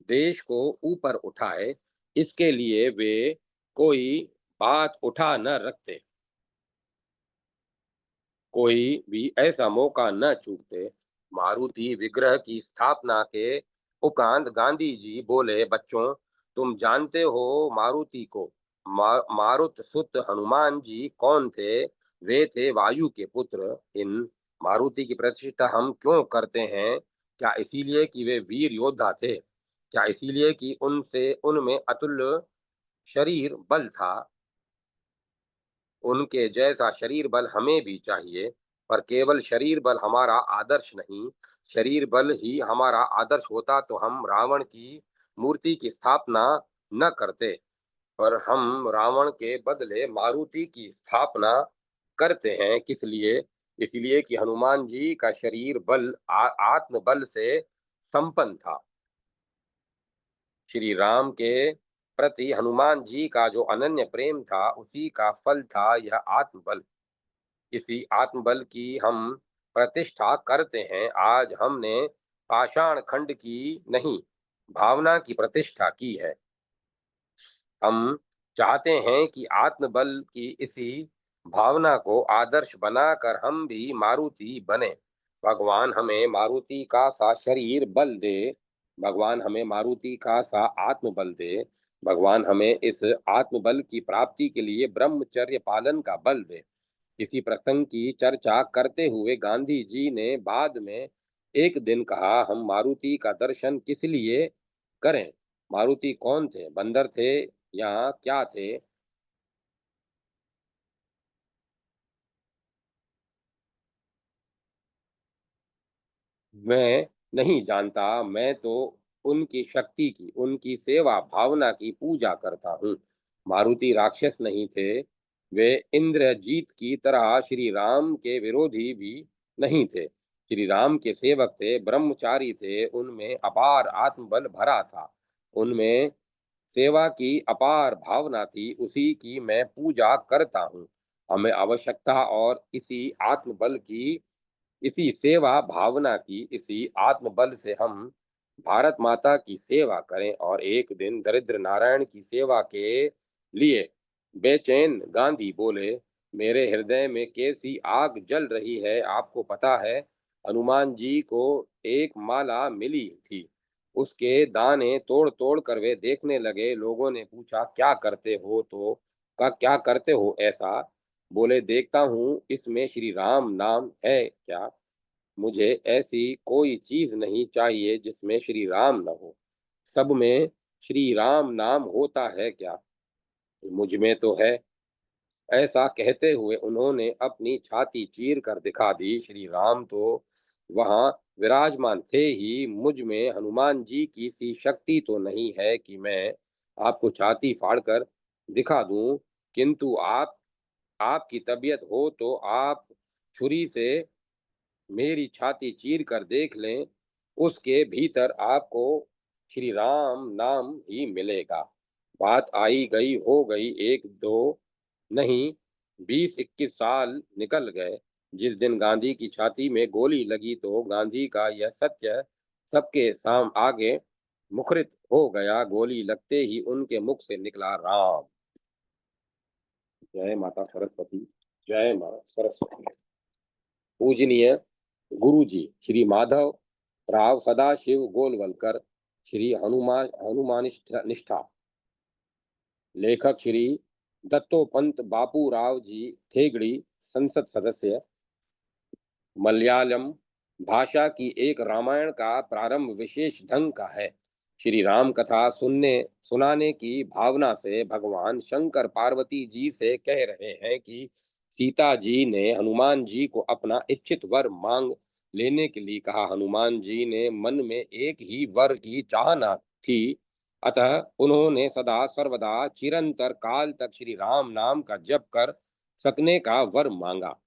देश को ऊपर उठाए, इसके लिए वे कोई बात उठा न रखते, कोई भी ऐसा मौका न चूकते। मारुति विग्रह की स्थापना के उपरांत गांधी जी बोले, बच्चों तुम जानते हो मारुति को। मारुत सुत हनुमान जी कौन थे? वे थे वायु के पुत्र। इन मारुति की प्रतिष्ठा हम क्यों करते हैं? क्या इसीलिए कि वे वीर योद्धा थे? क्या इसीलिए कि उनसे उनमें अतुल्य शरीर बल था? उनके जैसा शरीर बल हमें भी चाहिए, पर केवल शरीर बल हमारा आदर्श नहीं। शरीर बल ही हमारा आदर्श होता तो हम रावण की मूर्ति की स्थापना न करते, पर हम रावण के बदले मारुति की स्थापना करते हैं। किस लिए? इसलिए कि हनुमान जी का शरीर बल आत्म बल से संपन्न था। श्री राम के प्रति हनुमान जी का जो अनन्य प्रेम था उसी का फल था यह आत्मबल। इसी आत्मबल की हम प्रतिष्ठा करते हैं। आज हमने पाषाण खंड की नहीं, भावना की प्रतिष्ठा की है। हम चाहते हैं कि आत्मबल की इसी भावना को आदर्श बनाकर हम भी मारुति बने। भगवान हमें मारुति का सा शरीर बल दे। भगवान हमें मारुति का सा आत्मबल दे। भगवान हमें इस आत्मबल की प्राप्ति के लिए ब्रह्मचर्य पालन का बल दे। इसी प्रसंग की चर्चा करते हुए गांधी जी ने बाद में एक दिन कहा, हम मारुति का दर्शन किस लिए करें? मारुति कौन थे? बंदर थे यहाँ क्या थे? मैं नहीं जानता, मैं तो उनकी शक्ति की, उनकी सेवा भावना की पूजा करता हूँ। मारुति राक्षस नहीं थे, वे इंद्रजीत की तरह श्री राम के विरोधी भी नहीं थे। श्री राम के सेवक थे, ब्रह्मचारी थे, उनमें अपार आत्मबल भरा था। उनमें सेवा की अपार भावना थी, उसी की मैं पूजा करता हूँ। हमें आवश्यकता और इसी सेवा भावना की, इसी आत्मबल से हम भारत माता की सेवा करें और एक दिन दरिद्र नारायण की सेवा के लिए बेचैन गांधी बोले, मेरे हृदय में कैसी आग जल रही है, आपको पता है? हनुमान जी को एक माला मिली थी, उसके दाने तोड़ तोड़ कर वे देखने लगे। लोगों ने पूछा, क्या करते हो? तो का क्या करते हो ऐसा? बोले, देखता हूँ इसमें श्री राम नाम है क्या। मुझे ऐसी कोई चीज नहीं चाहिए जिसमें श्री राम न हो। सब में श्री राम नाम होता है क्या? मुझ में तो है। ऐसा कहते हुए उन्होंने अपनी छाती चीर कर दिखा दी। श्री राम तो वहां विराजमान थे ही, मुझ में हनुमान जी की सी शक्ति तो नहीं है कि मैं आपको छाती फाड़कर दिखा दूं। किंतु आपकी तबीयत हो तो आप छुरी से मेरी छाती चीर कर देख लें, उसके भीतर आपको श्री राम नाम ही मिलेगा। बात आई गई हो गई, एक दो नहीं, 20-21 साल निकल गए। जिस दिन गांधी की छाती में गोली लगी तो गांधी का यह सत्य सबके साम आगे मुखरित हो गया। गोली लगते ही उनके मुख से निकला, राम। जय माता सरस्वती। जय माता सरस्वती। पूजनीय गुरु जी श्री माधव राव सदाशिव गोलवलकर, श्री हनुमानिष्ठ निष्ठा, लेखक श्री दत्तोपंत बापू राव जी ठेगड़ी, संसद सदस्य। मलयालम भाषा की एक रामायण का प्रारंभ विशेष ढंग का है। श्री राम कथा सुनाने की भावना से भगवान शंकर पार्वती जी से कह रहे हैं कि सीता जी ने हनुमान जी को अपना इच्छित वर मांग लेने के लिए कहा। हनुमान जी ने मन में एक ही वर की चाहना थी, अतः उन्होंने सदा सर्वदा चिरंतर काल तक श्री राम नाम का जप कर सकने का वर मांगा।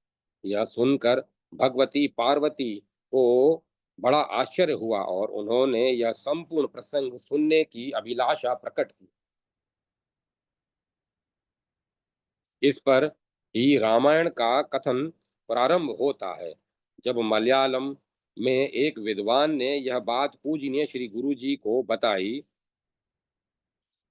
यह सुनकर भगवती पार्वती को बड़ा आश्चर्य हुआ और उन्होंने यह संपूर्ण प्रसंग सुनने की अभिलाषा प्रकट की। इस पर ही रामायण का कथन प्रारंभ होता है। जब मलयालम में एक विद्वान ने यह बात पूजनीय श्री गुरु जी को बताई,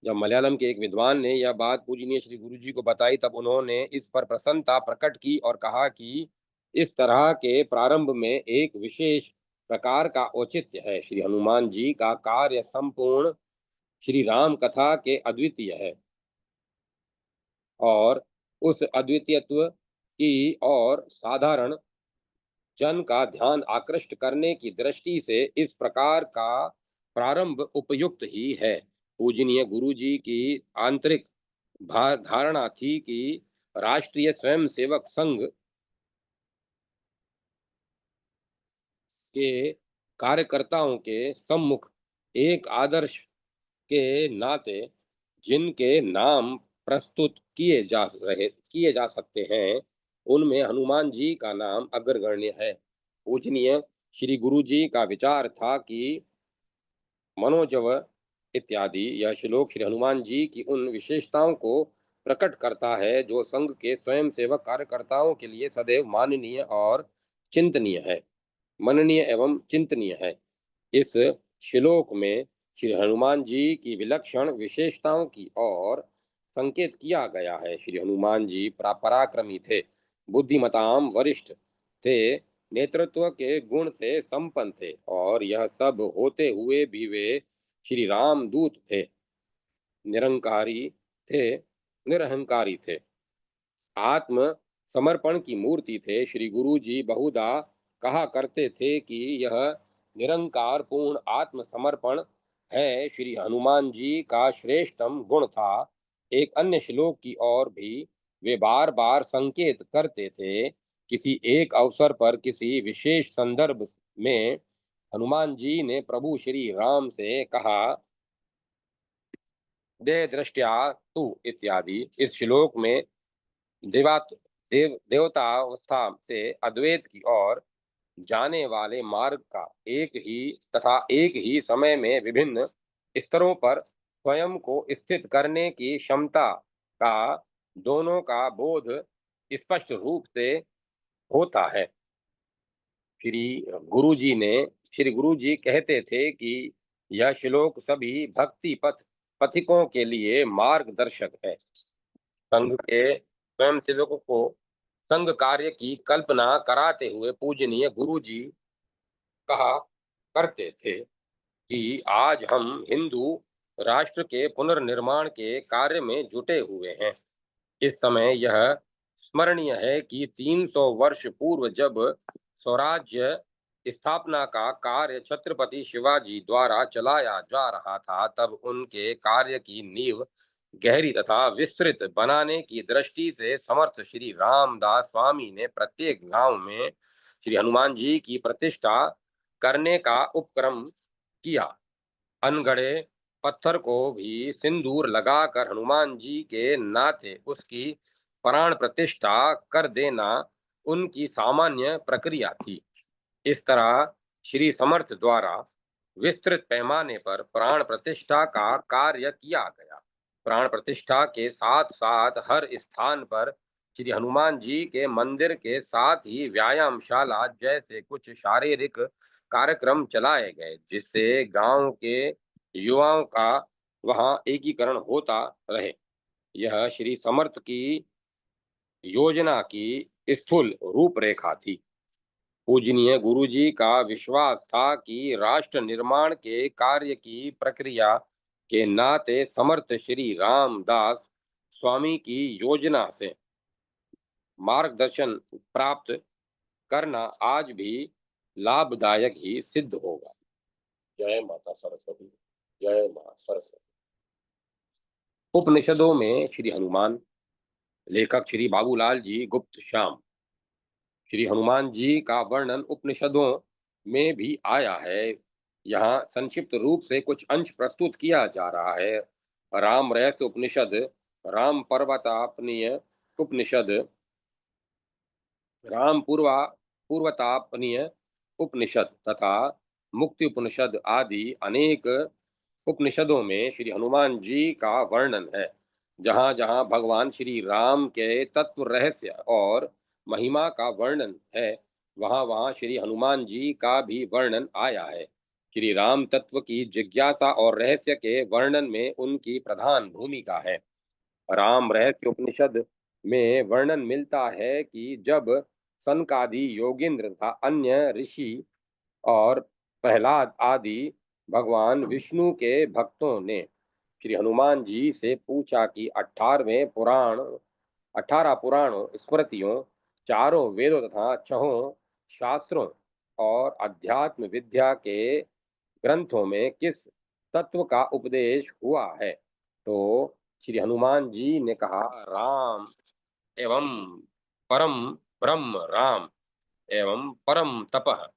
जब मलयालम के एक विद्वान ने यह बात पूजनीय श्री गुरु जी को बताई, तब उन्होंने इस पर प्रसन्नता प्रकट की और कहा कि इस तरह के प्रारंभ में एक विशेष प्रकार का औचित्य है। श्री हनुमान जी का कार्य संपूर्ण श्री राम कथा के अद्वितीय है और उस अद्वितीयत्व की और साधारण जन का ध्यान आकृष्ट करने की दृष्टि से इस प्रकार का प्रारंभ उपयुक्त ही है। पूजनीय गुरु जी की आंतरिक धारणा थी कि राष्ट्रीय स्वयंसेवक संघ के कार्यकर्ताओं के सम्मुख एक आदर्श के नाते जिनके नाम प्रस्तुत किए जा सकते हैं, उनमें हनुमान जी का नाम अग्रगण्य है। पूजनीय श्री गुरु जी का विचार था कि मनोजव इत्यादि यह श्लोक श्री हनुमान जी की उन विशेषताओं को प्रकट करता है जो संघ के स्वयंसेवक कार्यकर्ताओं के लिए सदैव माननीय और चिंतनीय है, मननीय एवं चिंतनीय है। इस श्लोक में श्री हनुमान जी की विलक्षण विशेषताओं की ओर संकेत किया गया है। श्री हनुमान जी पराक्रमी थे, बुद्धिमताम वरिष्ठ थे, नेतृत्व के गुण से संपन्न थे और यह सब होते हुए भी वे श्री राम दूत थे, निरंकारी थे, निरहंकारी थे, आत्म समर्पण की मूर्ति थे। श्री गुरु जी बहुधा कहा करते थे कि यह निरंकार पूर्ण आत्म समर्पण है श्री हनुमान जी का श्रेष्ठतम गुण था। एक अन्य श्लोक की ओर भी वे बार बार संकेत करते थे। किसी एक अवसर पर किसी विशेष संदर्भ में हनुमान जी ने प्रभु श्री राम से कहा, दे दृष्टिया तु इत्यादि। इस श्लोक में देवात देवतावस्था से अद्वैत की ओर जाने वाले मार्ग का एक ही समय में विभिन्न स्तरों पर स्वयं को स्थित करने की क्षमता का दोनों का बोध स्पष्ट रूप से होता है। श्री गुरु जी ने श्री गुरु जी कहते थे कि यह श्लोक सभी भक्ति पथिकों के लिए मार्गदर्शक है। संघ के स्वयं सेवकों को संघ कार्य की कल्पना कराते हुए पूजनीय गुरु जी कहा करते थे कि आज हम हिंदू राष्ट्र के पुनर्निर्माण के कार्य में जुटे हुए हैं। इस समय यह स्मरणीय है कि 300 वर्ष पूर्व जब स्वराज्य स्थापना का कार्य छत्रपति शिवाजी द्वारा चलाया जा रहा था, तब उनके कार्य की नींव गहरी तथा विस्तृत बनाने की दृष्टि से समर्थ श्री रामदास स्वामी ने प्रत्येक गांव में श्री हनुमान जी की प्रतिष्ठा करने का उपक्रम किया। अनगढ़े पत्थर को भी सिंदूर लगाकर हनुमान जी के नाते उसकी प्राण प्रतिष्ठा कर देना उनकी सामान्य प्रक्रिया थी। इस तरह श्री समर्थ द्वारा विस्तृत पैमाने पर प्राण प्रतिष्ठा का कार्य किया गया। प्राण प्रतिष्ठा के साथ साथ हर स्थान पर श्री हनुमान जी के मंदिर के साथ ही व्यायामशाला जैसे कुछ शारीरिक कार्यक्रम चलाए गए, जिससे गांव के युवाओं का वहां एकीकरण होता रहे। यह श्री समर्थ की योजना की स्थूल रूपरेखा थी। पूजनीय गुरुजी का विश्वास था कि राष्ट्र निर्माण के कार्य की प्रक्रिया के नाते समर्थ श्री रामदास स्वामी की योजना से मार्गदर्शन प्राप्त करना आज भी लाभदायक ही सिद्ध होगा। जय माता सरस्वती। जय मां सरस्वती। उपनिषदों में श्री हनुमान, लेखक श्री बाबूलाल जी गुप्त श्याम। श्री हनुमान जी का वर्णन उपनिषदों में भी आया है। यहाँ संक्षिप्त रूप से कुछ अंश प्रस्तुत किया जा रहा है। राम रहस्य उपनिषद, राम पर्वतापनीय उपनिषद, राम पूर्वतापनीय उपनिषद तथा मुक्ति उपनिषद आदि अनेक उपनिषदों में श्री हनुमान जी का वर्णन है। जहाँ जहाँ भगवान श्री राम के तत्व रहस्य और महिमा का वर्णन है, वहाँ वहाँ श्री हनुमान जी का भी वर्णन आया है। श्री राम तत्व की जिज्ञासा और रहस्य के वर्णन में उनकी प्रधान भूमिका है। राम रहस्य उपनिषद में वर्णन मिलता है कि जब सनकादि योगेंद्र तथा अन्य ऋषि और प्रहलाद आदि भगवान विष्णु के भक्तों ने श्री हनुमान जी से पूछा कि 18 पुराणों स्मृतियों, चारों वेदों तथा छहों शास्त्रों और अध्यात्म विद्या के ग्रंथों में किस तत्व का उपदेश हुआ है, तो श्री हनुमान जी ने कहा, राम एवं परम ब्रह्म, राम एवं परम तपः,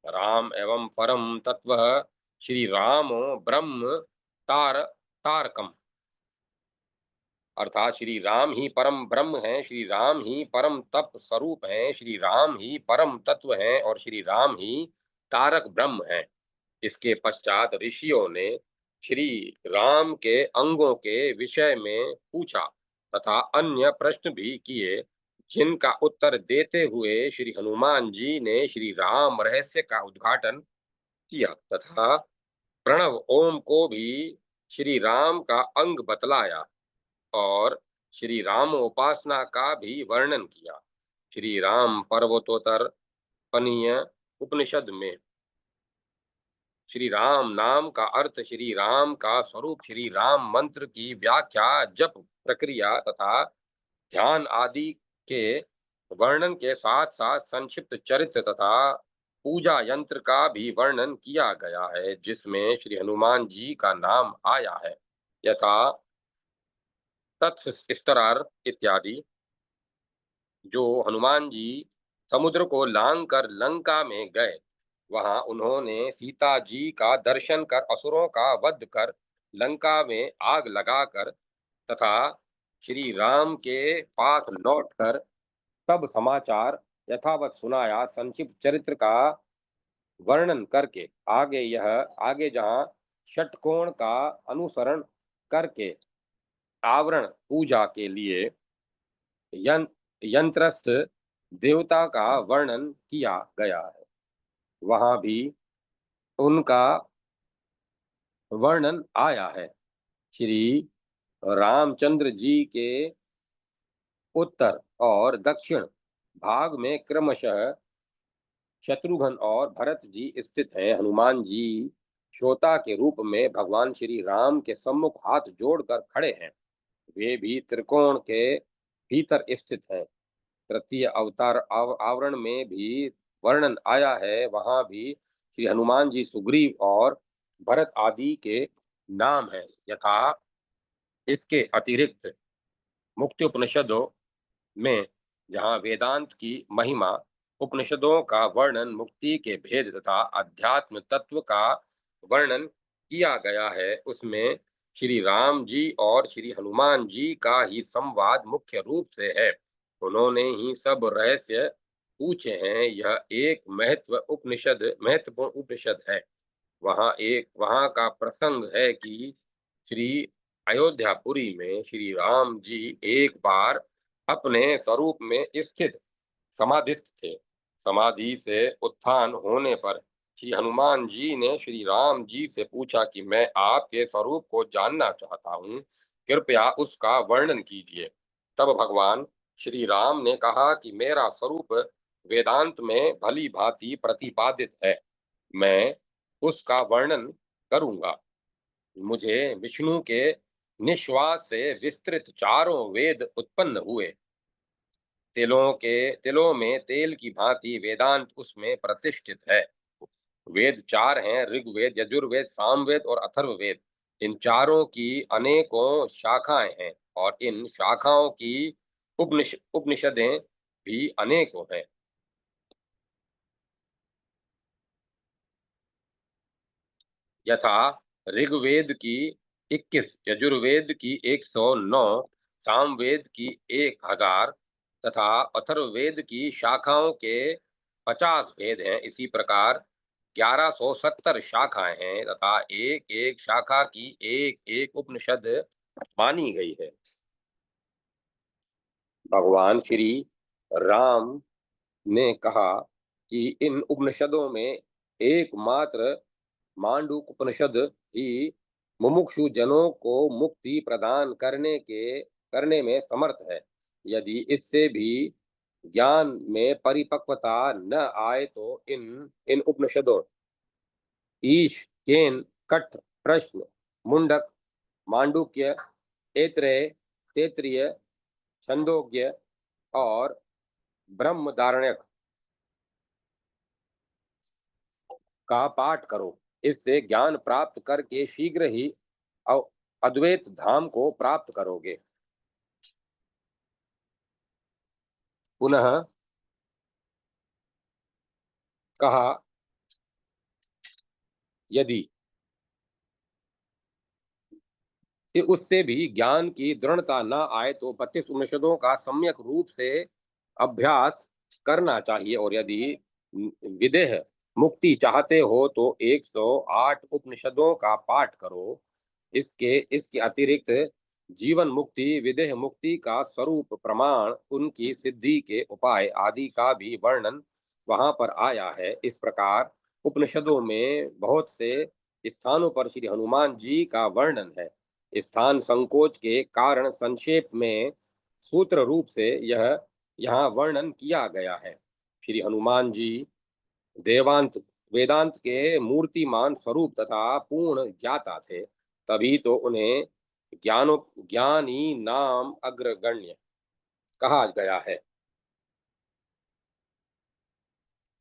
राम एवं परम तत्व, श्री रामो ब्रह्म तार तारकम। अर्थात श्री राम ही परम ब्रह्म हैं, श्री राम ही परम तप स्वरूप हैं, श्री राम ही परम तत्व हैं और श्री राम ही तारक ब्रह्म हैं। इसके पश्चात ऋषियों ने श्री राम के अंगों के विषय में पूछा तथा अन्य प्रश्न भी किए, जिनका उत्तर देते हुए श्री हनुमान जी ने श्री राम रहस्य का उद्घाटन किया तथा प्रणव ओम को भी श्री राम का अंग बतलाया और श्री राम उपासना का भी वर्णन किया। श्री राम पर्वतोत्तर पनीय उपनिषद में श्री राम नाम का अर्थ, श्री राम का स्वरूप, श्री राम मंत्र की व्याख्या, जप प्रक्रिया तथा ध्यान आदि के वर्णन के साथ साथ संक्षिप्त चरित्र तथा पूजा यंत्र का भी वर्णन किया गया है, जिसमें श्री हनुमान जी का नाम आया है। यथा तत्स्तरार इत्यादि। जो हनुमान जी समुद्र को लांग कर लंका में गए, वहां उन्होंने सीता जी का दर्शन कर असुरों का वध कर लंका में आग लगाकर तथा श्री राम के पास लौटकर सब समाचार यथावत सुनाया। संक्षिप्त चरित्र का वर्णन करके आगे जहाँ षटकोण का अनुसरण करके आवरण पूजा के लिए यं, यंत्रस्थ देवता का वर्णन किया गया है, वहां भी उनका वर्णन आया है। श्री रामचंद्र जी के उत्तर और दक्षिण भाग में क्रमशः शत्रुघ्न और भरत जी स्थित हैं। हनुमान जी श्रोता के रूप में भगवान श्री राम के सम्मुख हाथ जोड़कर खड़े हैं। वे भी त्रिकोण के भीतर स्थित हैं। तृतीय अवतार आवरण में भी वर्णन आया है, वहां भी श्री हनुमान जी सुग्रीव और भरत आदि के नाम है। यथा इसके अतिरिक्त मुक्ति उपनिषदों में जहाँ वेदांत की महिमा, उपनिषदों का वर्णन, मुक्ति के भेद तथा अध्यात्म तत्व का वर्णन किया गया है, उसमें श्री राम जी और श्री हनुमान जी का ही संवाद मुख्य रूप से है। उन्होंने ही सब रहस्य पूछे हैं। यह एक महत्वपूर्ण उपनिषद है। वहां का प्रसंग है कि श्री अयोध्यापुरी में श्री राम जी एक बार अपने स्वरूप में स्थित समाधिस्थ थे। समाधि से उत्थान होने पर श्री हनुमान जी ने श्री राम जी से पूछा कि मैं आपके स्वरूप को जानना चाहता हूँ, कृपया उसका वर्णन कीजिए। तब भगवान श्री राम ने कहा कि मेरा स्वरूप वेदांत में भली भांति प्रतिपादित है, मैं उसका वर्णन करूंगा। मुझे विष्णु के निश्वास से विस्तृत चारों वेद उत्पन्न हुए। तिलों में तेल की भांति वेदांत उसमें प्रतिष्ठित है। वेद चार हैं, ऋग्वेद, यजुर्वेद, सामवेद और अथर्ववेद। इन चारों की अनेकों शाखाएं हैं और इन शाखाओं की उपनिषदें भी अनेकों हैं। यथा ऋग्वेद की 21, यजुर्वेद की 109, सामवेद की 1000 तथा अथर्ववेद की शाखाओं के 50 भेद हैं। इसी प्रकार 1170 शाखाएं हैं तथा एक एक शाखा की एक एक उपनिषद मानी गई है। भगवान श्री राम ने कहा कि इन उपनिषदों में एकमात्र मांडूक उपनिषद ही मुमुक्षु जनों को मुक्ति प्रदान करने में समर्थ है। यदि इससे भी ज्ञान में परिपक्वता न आए तो इन इन उपनिषदों ईश, केन, कठ, प्रश्न, मुंडक, मांडुक्य, ऐत्रेय, तैत्तिरीय, छंदोग्य और ब्रह्मदारण्यक का पाठ करो। इससे ज्ञान प्राप्त करके शीघ्र ही अद्वैत धाम को प्राप्त करोगे। पुनः कहा, यदि उससे भी ज्ञान की दृढ़ता न आए तो 32 उपनिषदों का सम्यक रूप से अभ्यास करना चाहिए, और यदि विदेह मुक्ति चाहते हो तो 108 उपनिषदों का पाठ करो। इसके इसके अतिरिक्त जीवन मुक्ति, विदेह मुक्ति का स्वरूप, प्रमाण, उनकी सिद्धि के उपाय आदि का भी वर्णन वहां पर आया है। इस प्रकार उपनिषदों में बहुत से स्थानों पर श्री हनुमान जी का वर्णन है। स्थान संकोच के कारण संक्षेप में सूत्र रूप से यह यहाँ वर्णन किया गया है। श्री हनुमान जी देवांत वेदांत के मूर्तिमान स्वरूप तथा पूर्ण ज्ञाता थे, तभी तो उन्हें ज्ञानी नाम अग्रगण्य कहा गया है।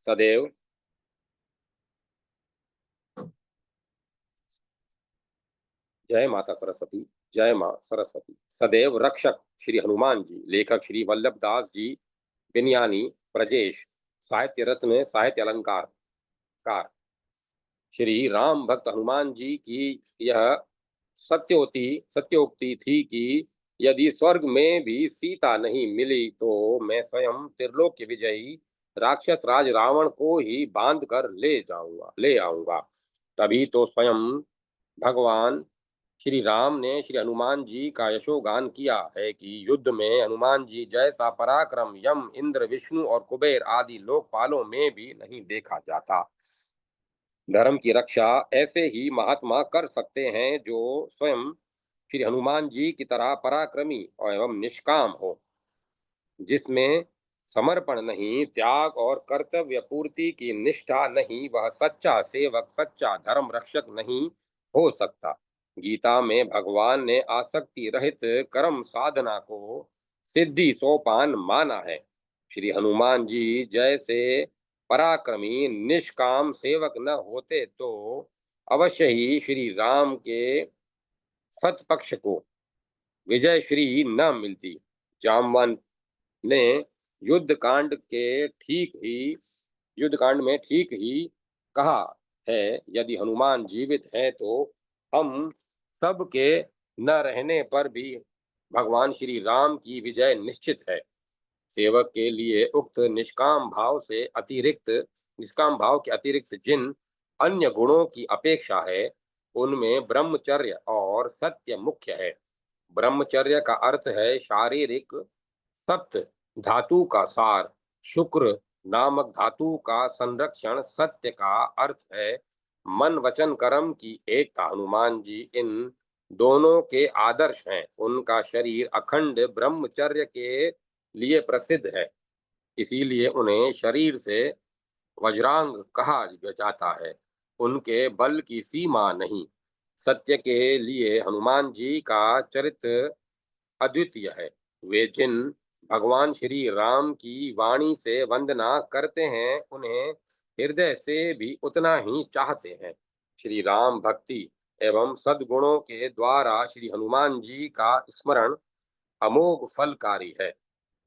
सदैव जय माता सरस्वती। जय माँ सरस्वती। सदैव रक्षक श्री हनुमान जी, लेखक श्री वल्लभ दास जी बिनयानी ब्रजेश, साहित्य रत्न साहित्य अलंकार कार। श्री राम भक्त हनुमान जी की यह सत्योक्ति थी कि यदि स्वर्ग में भी सीता नहीं मिली तो मैं स्वयं त्रिलोक्य विजयी राक्षस राज रावण को ही बांध कर ले आऊंगा। तभी तो स्वयं भगवान श्री राम ने श्री हनुमान जी का यशोगान किया है कि युद्ध में हनुमान जी जैसा पराक्रम यम इंद्र विष्णु और कुबेर आदि लोकपालों में भी नहीं देखा जाता। धर्म की रक्षा ऐसे ही महात्मा कर सकते हैं जो स्वयं श्री हनुमान जी की तरह पराक्रमी और एवं निष्काम हो, जिसमें समर्पण नहीं, त्याग और कर्तव्य पूर्ति की निष्ठा नहीं, वह सच्चा सेवक, सच्चा धर्म रक्षक नहीं हो सकता। गीता में भगवान ने आसक्ति रहित कर्म साधना को सिद्धि सोपान माना है। श्री हनुमान जी जैसे पराक्रमी निष्काम सेवक न होते तो अवश्य ही श्री राम के सतपक्ष को विजय श्री न मिलती। जामवंत ने युद्ध कांड के ठीक ही युद्ध कांड में ठीक ही कहा है, यदि हनुमान जीवित हैं तो हम सबके न रहने पर भी भगवान श्री राम की विजय निश्चित है। सेवक के लिए उक्त निष्काम भाव के अतिरिक्त जिन अन्य गुणों की अपेक्षा है, उनमें ब्रह्मचर्य और सत्य मुख्य है। ब्रह्मचर्य का अर्थ है शारीरिक सप्त धातु का सार, शुक्र नामक धातु का संरक्षण। सत्य का अर्थ है मन वचन कर्म की एकता। हनुमान जी इन दोनों के आदर्श हैं। उनका शरीर अखंड ब्रह्मचर्य के लिए प्रसिद्ध है, इसीलिए उन्हें शरीर से वज्रांग कहा जाता है। उनके बल की सीमा नहीं। सत्य के लिए हनुमान जी का चरित्र अद्वितीय है। वे जिन भगवान श्री राम की वाणी से वंदना करते हैं, उन्हें हृदय से भी उतना ही चाहते हैं। श्री राम भक्ति एवं सद्गुणों के द्वारा श्री हनुमान जी का स्मरण अमोघ फलकारी है।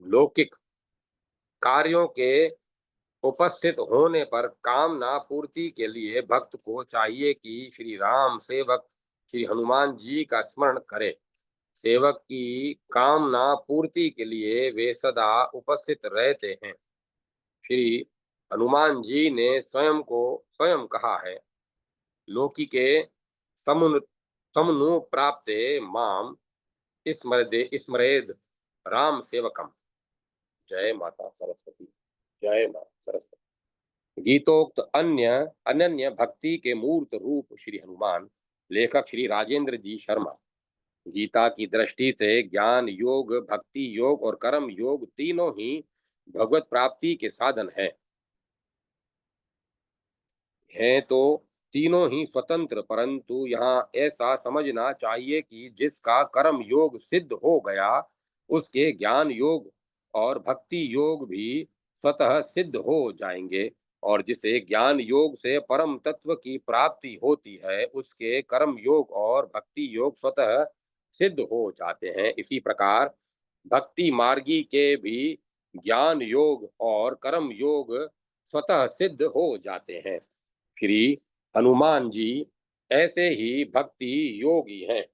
लौकिक कार्यों के उपस्थित होने पर कामना पूर्ति के लिए भक्त को चाहिए कि श्री राम सेवक श्री हनुमान जी का स्मरण करे। सेवक की कामना पूर्ति के लिए वे सदा उपस्थित रहते हैं। श्री हनुमान जी ने स्वयं कहा है, लोकी के समुन समनु प्राप्ते माम स्मरेद राम सेवकम। जय माता सरस्वती। जय माता सरस्वती। गीतोक्त अनन्य भक्ति के मूर्त रूप श्री हनुमान। लेखक श्री राजेंद्र जी शर्मा। गीता की दृष्टि से ज्ञान योग, भक्ति योग और कर्म योग तीनों ही भगवत प्राप्ति के साधन हैं तो तीनों ही स्वतंत्र, परंतु यहाँ ऐसा समझना चाहिए कि जिसका कर्म योग सिद्ध हो गया, उसके ज्ञान योग और भक्ति योग भी स्वतः सिद्ध हो जाएंगे, और जिसे ज्ञान योग से परम तत्व की प्राप्ति होती है, उसके कर्म योग और भक्ति योग स्वतः सिद्ध हो जाते हैं। इसी प्रकार भक्ति मार्गी के भी ज्ञान योग और कर्म योग स्वतः सिद्ध हो जाते हैं। श्री हनुमान जी ऐसे ही भक्ति योगी हैं।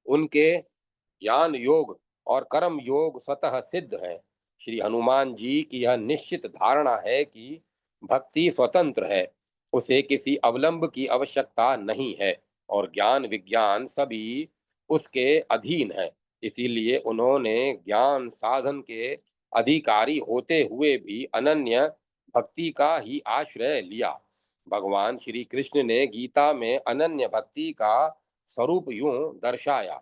उनके ज्ञान योग और कर्म योग स्वतः सिद्ध है। श्री हनुमान जी की यह निश्चित धारणा है कि भक्ति स्वतंत्र है, उसे किसी अवलंब की आवश्यकता नहीं है, और ज्ञान विज्ञान सभी उसके अधीन है। इसीलिए उन्होंने ज्ञान साधन के अधिकारी होते हुए भी अनन्य भक्ति का ही आश्रय लिया। भगवान श्री कृष्ण ने गीता में अनन्य भक्ति का स्वरूप यूं दर्शाया,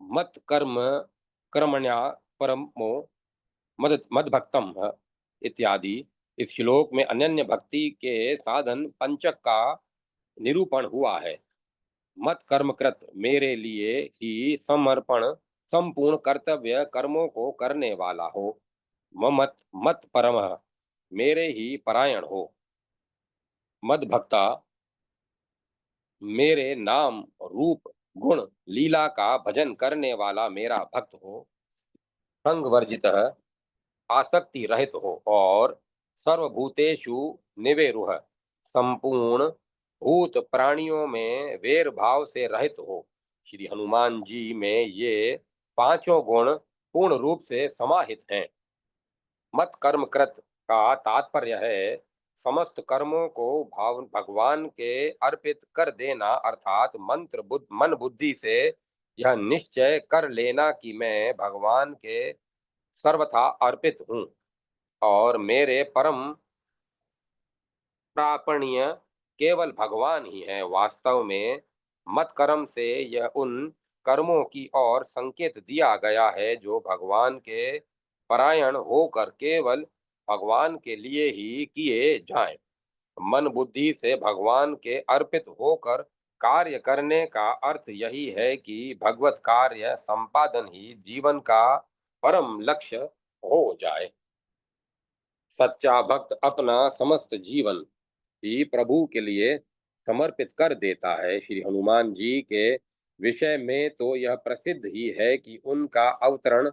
मत कर्म कर्मण्या परमो मद भक्तम इत्यादि। इस श्लोक में अनन्य भक्ति के साधन पंचक का निरूपण हुआ है। मत कर्म कृत, मेरे लिए ही समर्पण संपूर्ण कर्तव्य कर्मों को करने वाला हो। मत मत परम, मेरे ही परायण हो। मद भक्ता, मेरे नाम रूप गुण लीला का भजन करने वाला मेरा भक्त हो, संग वर्जित, आसक्ति रहित हो और सर्वभूतेषु निवेरुह, संपूर्ण भूत प्राणियों में वेर भाव से रहित हो। श्री हनुमान जी में ये पांचों गुण पूर्ण रूप से समाहित हैं। मत कर्म कृत का तात्पर्य है समस्त कर्मों को भाव भगवान के अर्पित कर देना, अर्थात मंत्र मन बुद्धि से यह निश्चय कर लेना कि मैं भगवान के सर्वथा अर्पित हूँ और मेरे परम प्रापणीय केवल भगवान ही है। वास्तव में मत कर्म से यह उन कर्मों की ओर संकेत दिया गया है जो भगवान के परायण होकर केवल भगवान के लिए ही किए जाएं। मन बुद्धि से भगवान के अर्पित होकर कार्य करने का अर्थ यही है कि भगवत कार्य संपादन ही जीवन का परम लक्ष्य हो जाए। सच्चा भक्त अपना समस्त जीवन ही प्रभु के लिए समर्पित कर देता है। श्री हनुमान जी के विषय में तो यह प्रसिद्ध ही है कि उनका अवतरण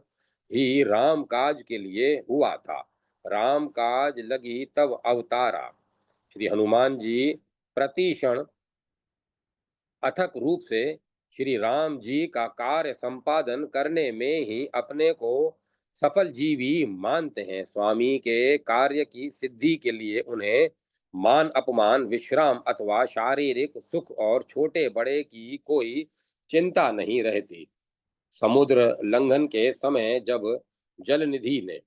ही राम काज के लिए हुआ था। राम काज लगी तब अवतारा। श्री हनुमान जी प्रतिक्षण अथक रूप से श्री राम जी का कार्य संपादन करने में ही अपने को सफल जीवी मानते हैं। स्वामी के कार्य की सिद्धि के लिए उन्हें मान अपमान, विश्राम अथवा शारीरिक सुख और छोटे बड़े की कोई चिंता नहीं रहती। समुद्र लंघन के समय जब जल निधि ने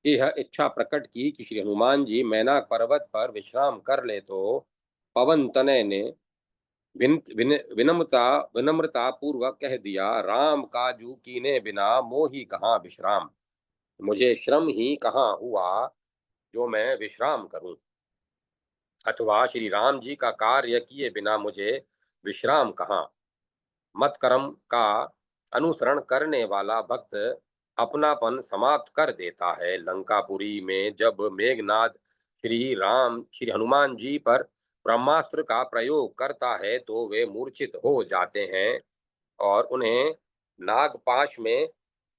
यह इच्छा प्रकट की कि श्री हनुमान जी मैनाक पर्वत पर विश्राम कर ले, तो पवन तनय ने विनम्रता पूर्वक कह दिया, राम काजू कीने बिना मोही कहाँ विश्राम। मुझे श्रम ही कहाँ हुआ जो मैं विश्राम करूं, अथवा श्री राम जी का कार्य किए बिना मुझे विश्राम कहाँ। मत कर्म का अनुसरण करने वाला भक्त अपनापन समाप्त कर देता है। लंकापुरी में जब मेघनाद श्री हनुमान जी पर ब्रह्मास्त्र का प्रयोग करता है तो वे मूर्छित हो जाते हैं और उन्हें नागपाश में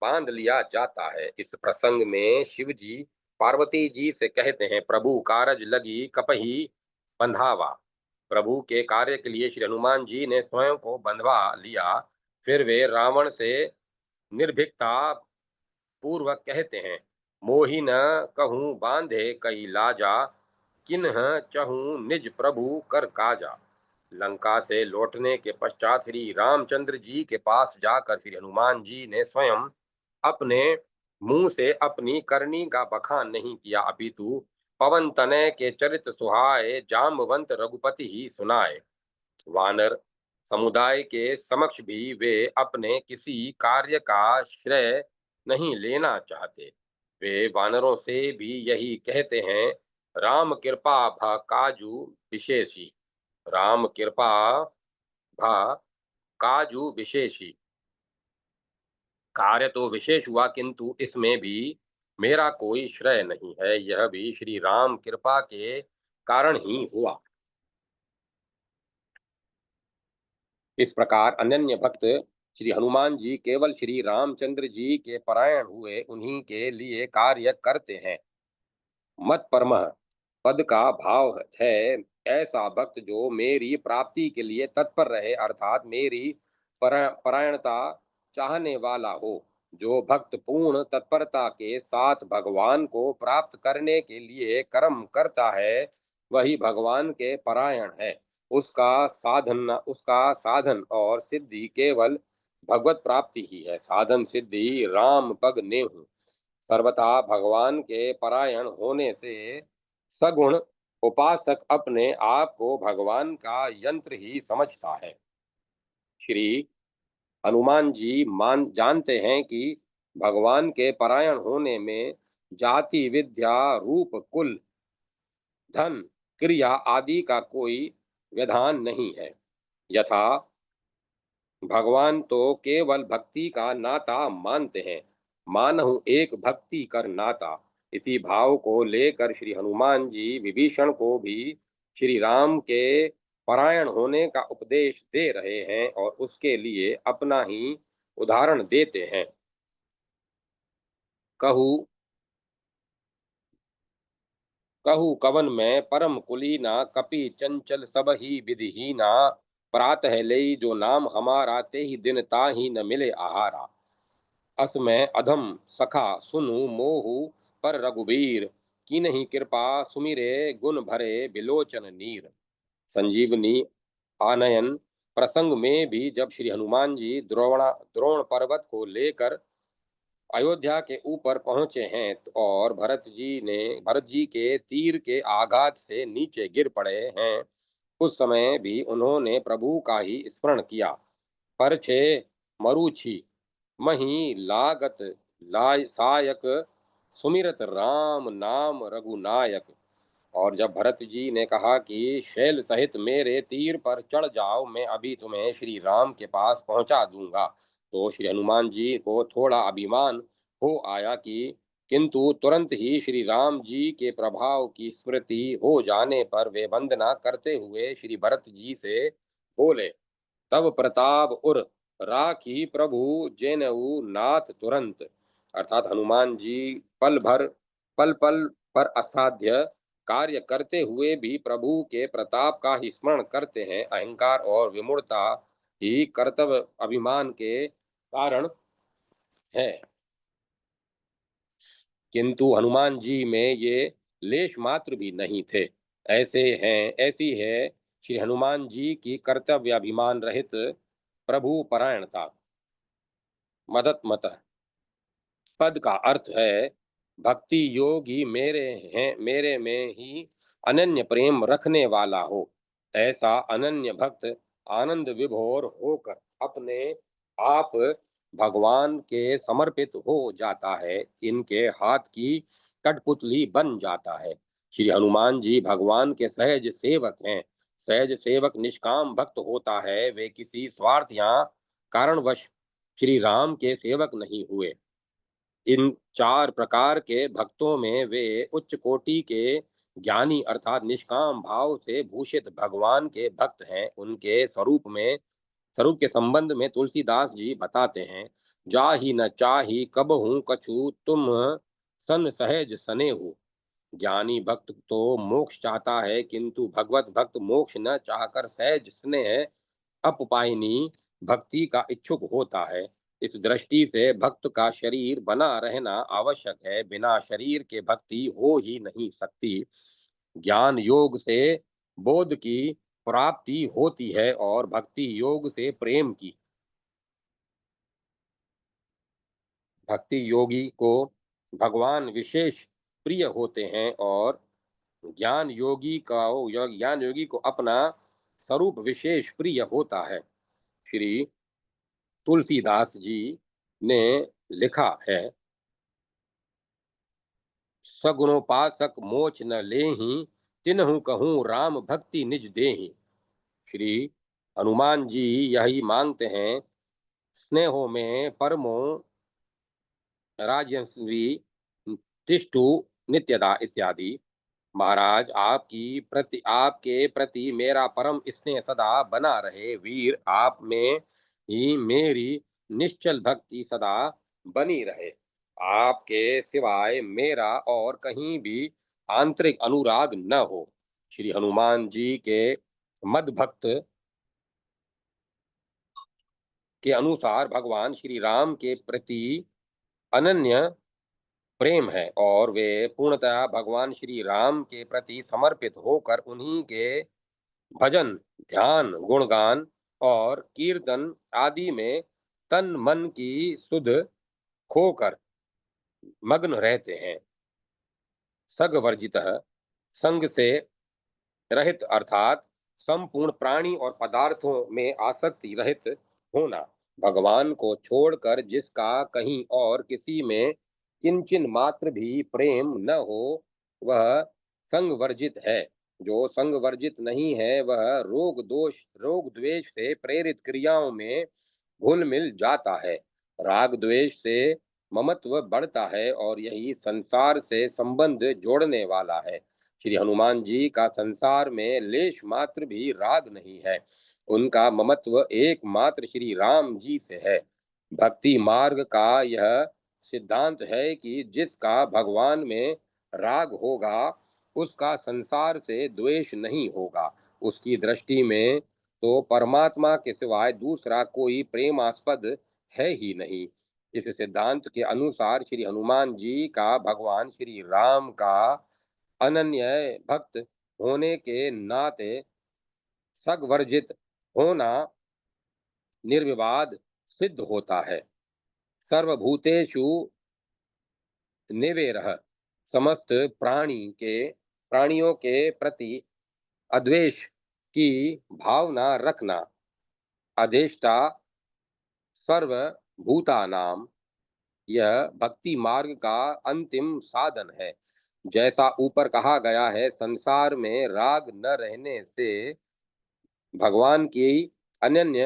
बांध लिया जाता है। इस प्रसंग में शिव जी पार्वती जी से कहते हैं, प्रभु कारज लगी कपही बंधावा। प्रभु के कार्य के लिए श्री हनुमान जी ने स्वयं को बंधवा लिया। फिर वे रावण से निर्भीकता पूर्वक कहते हैं, मोहि न कहूँ बांधे कई लाजा, किन्ह चहूँ निज प्रभु कर काजा। लंका से लौटने के पश्चात श्री रामचंद्र जी के पास जाकर श्री हनुमान जी ने स्वयं अपने मुंह से अपनी करनी का बखान नहीं किया, अपितु पवन तनय के चरित सुहाए जाम्बवंत रघुपति ही सुनाए। वानर समुदाय के समक्ष भी वे अपने किसी कार्य का श्रेय नहीं लेना चाहते। वे वानरों से भी यही कहते हैं, राम कृपा भा काजू विशेषी। राम कृपा भा काजू विशेषी। कार्य तो विशेष हुआ किंतु इसमें भी मेरा कोई श्रेय नहीं है, यह भी श्री राम कृपा के कारण ही हुआ। इस प्रकार अनन्य भक्त श्री हनुमान जी केवल श्री रामचंद्र जी के परायण हुए उन्हीं के लिए कार्य करते हैं। मत परमः पद का भाव है ऐसा भक्त जो मेरी प्राप्ति के लिए तत्पर रहे, अर्थात मेरी परायणता चाहने वाला हो। जो भक्त पूर्ण तत्परता के साथ भगवान को प्राप्त करने के लिए कर्म करता है वही भगवान के परायण है। उसका साधन और सिद्धि केवल भगवत प्राप्ति ही है। साधन सिद्धि राम पग नेहु। सर्वथा भगवान के परायण होने से सगुण उपासक अपने आप को भगवान का यंत्र ही समझता है। श्री हनुमान जी मान जानते हैं कि भगवान के परायण होने में जाति, विद्या, रूप, कुल, धन, क्रिया आदि का कोई विधान नहीं है। यथा भगवान तो केवल भक्ति का नाता मानते हैं, मानहु एक भक्ति कर नाता। इसी भाव को लेकर श्री हनुमान जी विभीषण को भी श्री राम के परायण होने का उपदेश दे रहे हैं और उसके लिए अपना ही उदाहरण देते हैं। कहू कहू कवन में परम कुलीना कपि चंचल सब ही विधिहीना। प्रातः लेई जो नाम हमारा ते ही दिन ताहि न मिले आहारा। अस में अधम सखा सुनु मोहु पर रघुबीर। किन्हीं कृपा सुमिरे गुण भरे बिलोचन नीर। संजीवनी आनयन प्रसंग में भी जब श्री हनुमान जी द्रोण पर्वत को लेकर अयोध्या के ऊपर पहुंचे हैं और भरत जी के तीर के आघात से नीचे गिर पड़े हैं, उस समय भी उन्होंने प्रभु का ही स्मरण किया। पर छे मरुछि मही लागत लाय सायक। सुमिरत राम नाम रघुनायक। और जब भरत जी ने कहा कि शैल सहित मेरे तीर पर चढ़ जाओ, मैं अभी तुम्हें श्री राम के पास पहुंचा दूंगा, तो श्री हनुमान जी को थोड़ा अभिमान हो आया कि किंतु तुरंत ही श्री राम जी के प्रभाव की स्मृति हो जाने पर वे वंदना करते हुए श्री भरत जी से बोले, तब प्रताप उर राखी प्रभु जेनऊ नाथ तुरंत। अर्थात हनुमान जी पल पल पर असाध्य कार्य करते हुए भी प्रभु के प्रताप का ही स्मरण करते हैं। अहंकार और विमूढ़ता ही कर्तव्य अभिमान के कारण है, किंतु हनुमान जी में ये लेश मात्र भी नहीं थे। ऐसी है श्री हनुमान जी की कर्तव्य अभिमान रहित प्रभु परायणता। मदत मत पद का अर्थ है भक्ति योगी मेरे में ही अनन्य प्रेम रखने वाला हो। ऐसा अनन्य भक्त आनंद विभोर होकर अपने आप भगवान के समर्पित हो जाता है, इनके हाथ की कठपुतली बन जाता है। श्री हनुमान जी भगवान के सहज सेवक हैं। सहज सेवक निष्काम भक्त होता है, वे किसी स्वार्थ या कारणवश श्री राम के सेवक नहीं हुए। इन चार प्रकार के भक्तों में वे उच्च कोटि के ज्ञानी अर्थात निष्काम भाव से भूषित भगवान के भक्त हैं। उनके स्वरूप के संबंध में तुलसीदास जी बताते हैं, जाहि न चाही कबहू कछु तुम सन सहज सने हो। ज्ञानी भक्त तो मोक्ष चाहता है, किंतु भगवत भक्त मोक्ष न चाहकर सहज स्नेह अपपायनी भक्ति का इच्छुक होता है। इस दृष्टि से भक्त का शरीर बना रहना आवश्यक है, बिना शरीर के भक्ति हो ही नहीं सकती। ज्ञान योग से बोध की प्राप्ति होती है और भक्ति योग से प्रेम की। भक्ति योगी को भगवान विशेष प्रिय होते हैं और ज्ञान योगी को अपना स्वरूप विशेष प्रिय होता है। श्री तुलसीदास जी ने लिखा है, सगुणोपासक मोच न लेहि तिन्हु कहूँ राम भक्ति निज देहि। श्री हनुमान जी यही मांगते हैं, स्नेहो में परमो राजस्वी तिष्ठु नित्यदा इत्यादि। महाराज आपके प्रति मेरा परम स्नेह सदा बना रहे। वीर आप में ही मेरी निश्चल भक्ति सदा बनी रहे। आपके सिवाय मेरा और कहीं भी आंतरिक अनुराग न हो। श्री हनुमान जी के मद भक्त के अनुसार भगवान श्री राम के प्रति अनन्य प्रेम है और वे पूर्णतः भगवान श्री राम के प्रति समर्पित होकर उन्हीं के भजन, ध्यान, गुणगान और कीर्तन आदि में तन मन की सुध खोकर मग्न रहते हैं। सग वर्जित संग से रहित अर्थात संपूर्ण प्राणी और पदार्थों में आसक्ति रहित होना। भगवान को छोड़कर जिसका कहीं और किसी में किंचन मात्र भी प्रेम न हो, वह संग वर्जित है। जो संग वर्जित नहीं है, वह रोग द्वेष से प्रेरित क्रियाओं में घुल मिल जाता है। राग द्वेष से ममत्व बढ़ता है और यही संसार से संबंध जोड़ने वाला है। श्री हनुमान जी का संसार में लेश मात्र भी राग नहीं है। उनका ममत्व एकमात्र श्री राम जी से है। भक्ति मार्ग का यह सिद्धांत है कि जिसका भगवान में राग होगा, उसका संसार से द्वेष नहीं होगा। उसकी दृष्टि में तो परमात्मा के सिवाय दूसरा कोई प्रेमास्पद है ही नहीं। इस सिद्धांत के अनुसार श्री हनुमान जी का भगवान श्री राम का अनन्य भक्त होने के नाते सगवर्जित होना निर्विवाद सिद्ध होता है। सर्वभूतेषु निवेरः, समस्त प्राणियों के प्रति अद्वेष की भावना रखना, अधिष्ठा सर्वभूतानाम, यह भक्ति मार्ग का अंतिम साधन है। जैसा ऊपर कहा गया है, संसार में राग न रहने से भगवान की अनन्य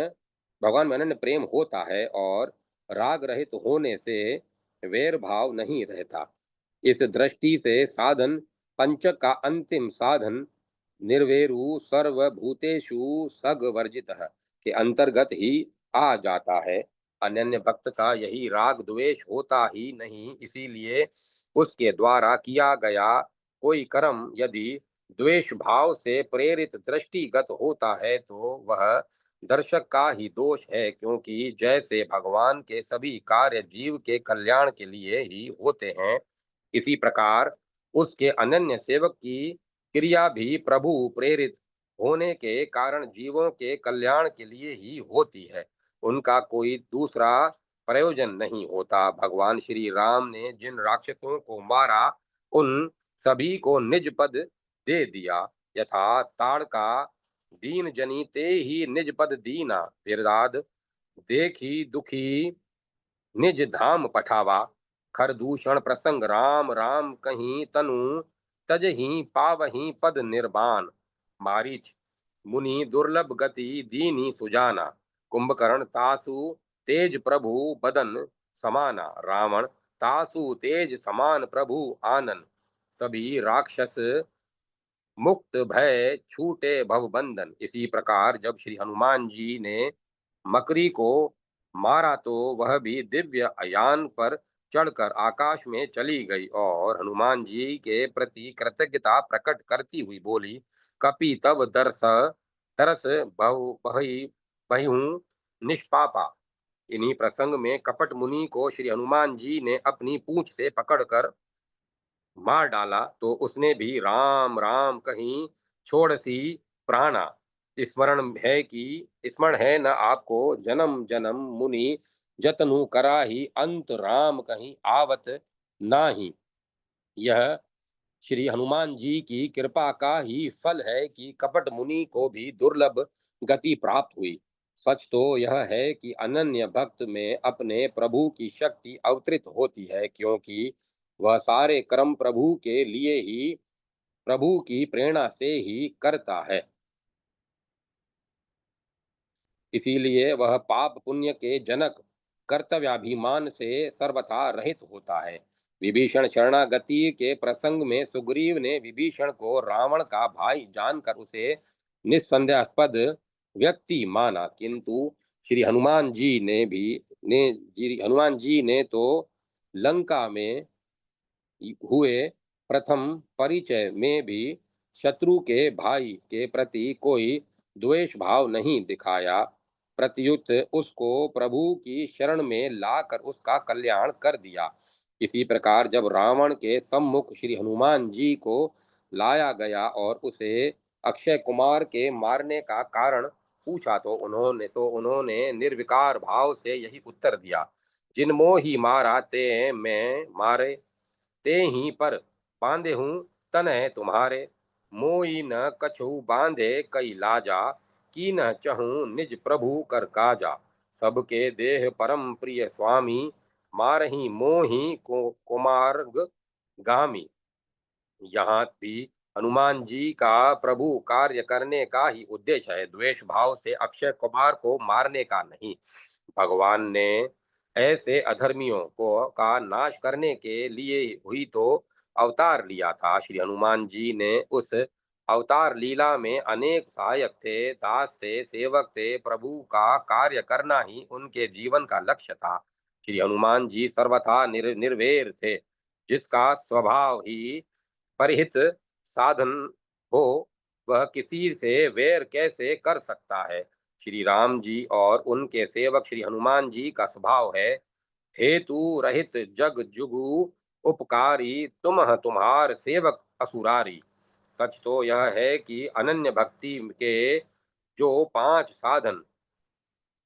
भगवान में अनन्य प्रेम होता है, और राग रहित होने से वैर भाव नहीं रहता। इस दृष्टि से साधन पंचक का अंतिम साधन निर्वेरु सर्वभूतेषु सगवर्जित के अंतर्गत ही आ जाता है। अनन्य भक्त का यही राग द्वेष होता ही नहीं, इसीलिए उसके द्वारा किया गया कोई कर्म यदि द्वेष भाव से प्रेरित दृष्टिगत होता है तो वह दर्शक का ही दोष है, क्योंकि जैसे भगवान के सभी कार्य जीव के कल्याण के लिए ही होते हैं, इसी प्रकार उसके अनन्य सेवक की क्रिया भी प्रभु प्रेरित होने के कारण जीवों के कल्याण के लिए ही होती है। उनका कोई दूसरा प्रयोजन नहीं होता। भगवान श्री राम ने जिन राक्षसों को मारा, उन सभी को निज पद दे दिया। यथा ताड़का दीन जनी ते ही निज पद दीना, बिरदाद देखी दुखी निज धाम पठावा। खरदूषण प्रसंग राम राम कहीं तनु, तजहि पावहि पद निर्वाण। मारीच मुनि दुर्लभ गति दीनी सुजाना, कुंभकर्ण तासु तेज प्रभु बदन समाना। रावण तासु तेज समान प्रभु आनन, सभी राक्षस मुक्त भय छूटे भव बंधन। इसी प्रकार जब श्री हनुमान जी ने मकरी को मारा तो वह भी दिव्य यान पर चढ़कर आकाश में चली गई और हनुमान जी के प्रति कृतज्ञता प्रकट करती हुई बोली, कपि तव दर्श तरस बहु बही बहूं निष्पापा। इन्हीं प्रसंग में कपट मुनि को श्री हनुमान जी ने अपनी पूंछ से पकड़कर मार डाला तो उसने भी राम राम कहीं छोड़ सी प्राणा। स्मरण है न आपको, जन्म जन्म मुनि जतनु करा ही, अंत राम कहीं आवत नाही। यह श्री हनुमान जी की कृपा का ही फल है कि कपट मुनि को भी दुर्लभ गति प्राप्त हुई। सच तो यह है कि अनन्य भक्त में अपने प्रभु की शक्ति अवतरित होती है, क्योंकि वह सारे कर्म प्रभु के लिए ही, प्रभु की प्रेरणा से ही करता है। इसीलिए वह पाप पुण्य के जनक कर्तव्याभिमान से सर्वथा रहित होता है। विभीषण शरणागति के प्रसंग में सुग्रीव ने विभीषण को रावण का भाई जानकर उसे निस्संदेहास्पद व्यक्ति माना, किंतु श्री हनुमान जी ने तो लंका में हुए प्रथम परिचय में भी शत्रु के भाई के प्रति कोई द्वेष भाव नहीं दिखाया, प्रत्युत उसको प्रभु की शरण में लाकर उसका कल्याण कर दिया। इसी प्रकार जब रावण के सम्मुख श्री हनुमान जी को लाया गया और उसे अक्षय कुमार के मारने का कारण पूछा तो उन्होंने निर्विकार भाव से यही उत्तर दिया, जिन मोहि मारा ते मैं मारे, ते ही पर बांधे हूँ तन है तुम्हारे। मोई न कछु बांधे कई लाजा, की न चहूँ निज प्रभु कर काजा। सबके देह परम प्रिय स्वामी, मारही मोही को कुमार्ग गामी। यहाँ भी हनुमान जी का प्रभु कार्य करने का ही उद्देश्य है, द्वेष भाव से अक्षय कुमार को मारने का नहीं। भगवान ने ऐसे अधर्मियों को का नाश करने के लिए हुई तो अवतार लिया था। श्री हनुमान जी ने उस अवतार लीला में अनेक सहायक थे, दास थे, सेवक थे। प्रभु का कार्य करना ही उनके जीवन का लक्ष्य था। श्री हनुमान जी सर्वथा निर्वैर थे, जिसका स्वभाव ही परिहित साधन हो, वह किसी से वैर कैसे कर सकता है। श्री राम जी और उनके सेवक श्री हनुमान जी का स्वभाव है, हेतु रहित जग जुगु उपकारी, तुम्हार सेवक असुरारी। सच तो यह है कि अनन्य भक्ति के जो 5 साधन,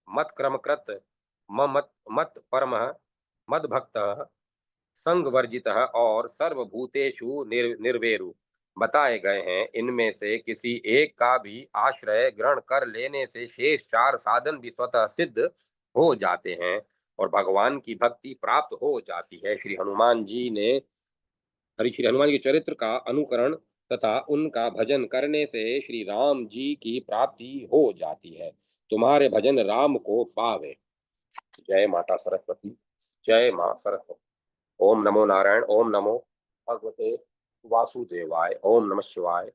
मत क्रमकृत, मत मत परम, मद भक्त, संग वर्जित और सर्वभूतेषु निर्वेरु बताए गए हैं, इनमें से किसी एक का भी आश्रय ग्रहण कर लेने से शेष 4 साधन भी स्वतः सिद्ध हो जाते हैं और भगवान की भक्ति प्राप्त हो जाती है। श्री हनुमान जी के चरित्र का अनुकरण तथा उनका भजन करने से श्री राम जी की प्राप्ति हो जाती है। तुम्हारे भजन राम को पावे। जय माता सरस्वती। जय मां सरस्वती। ओम नमो नारायण। ओम नमो भगवते वासुदेवाय। ओम नमः शिवाय।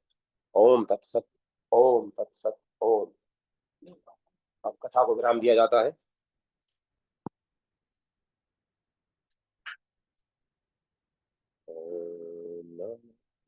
ओम तत्सत। ओम तत्सत। ओम। अब कथा को विराम दिया जाता है।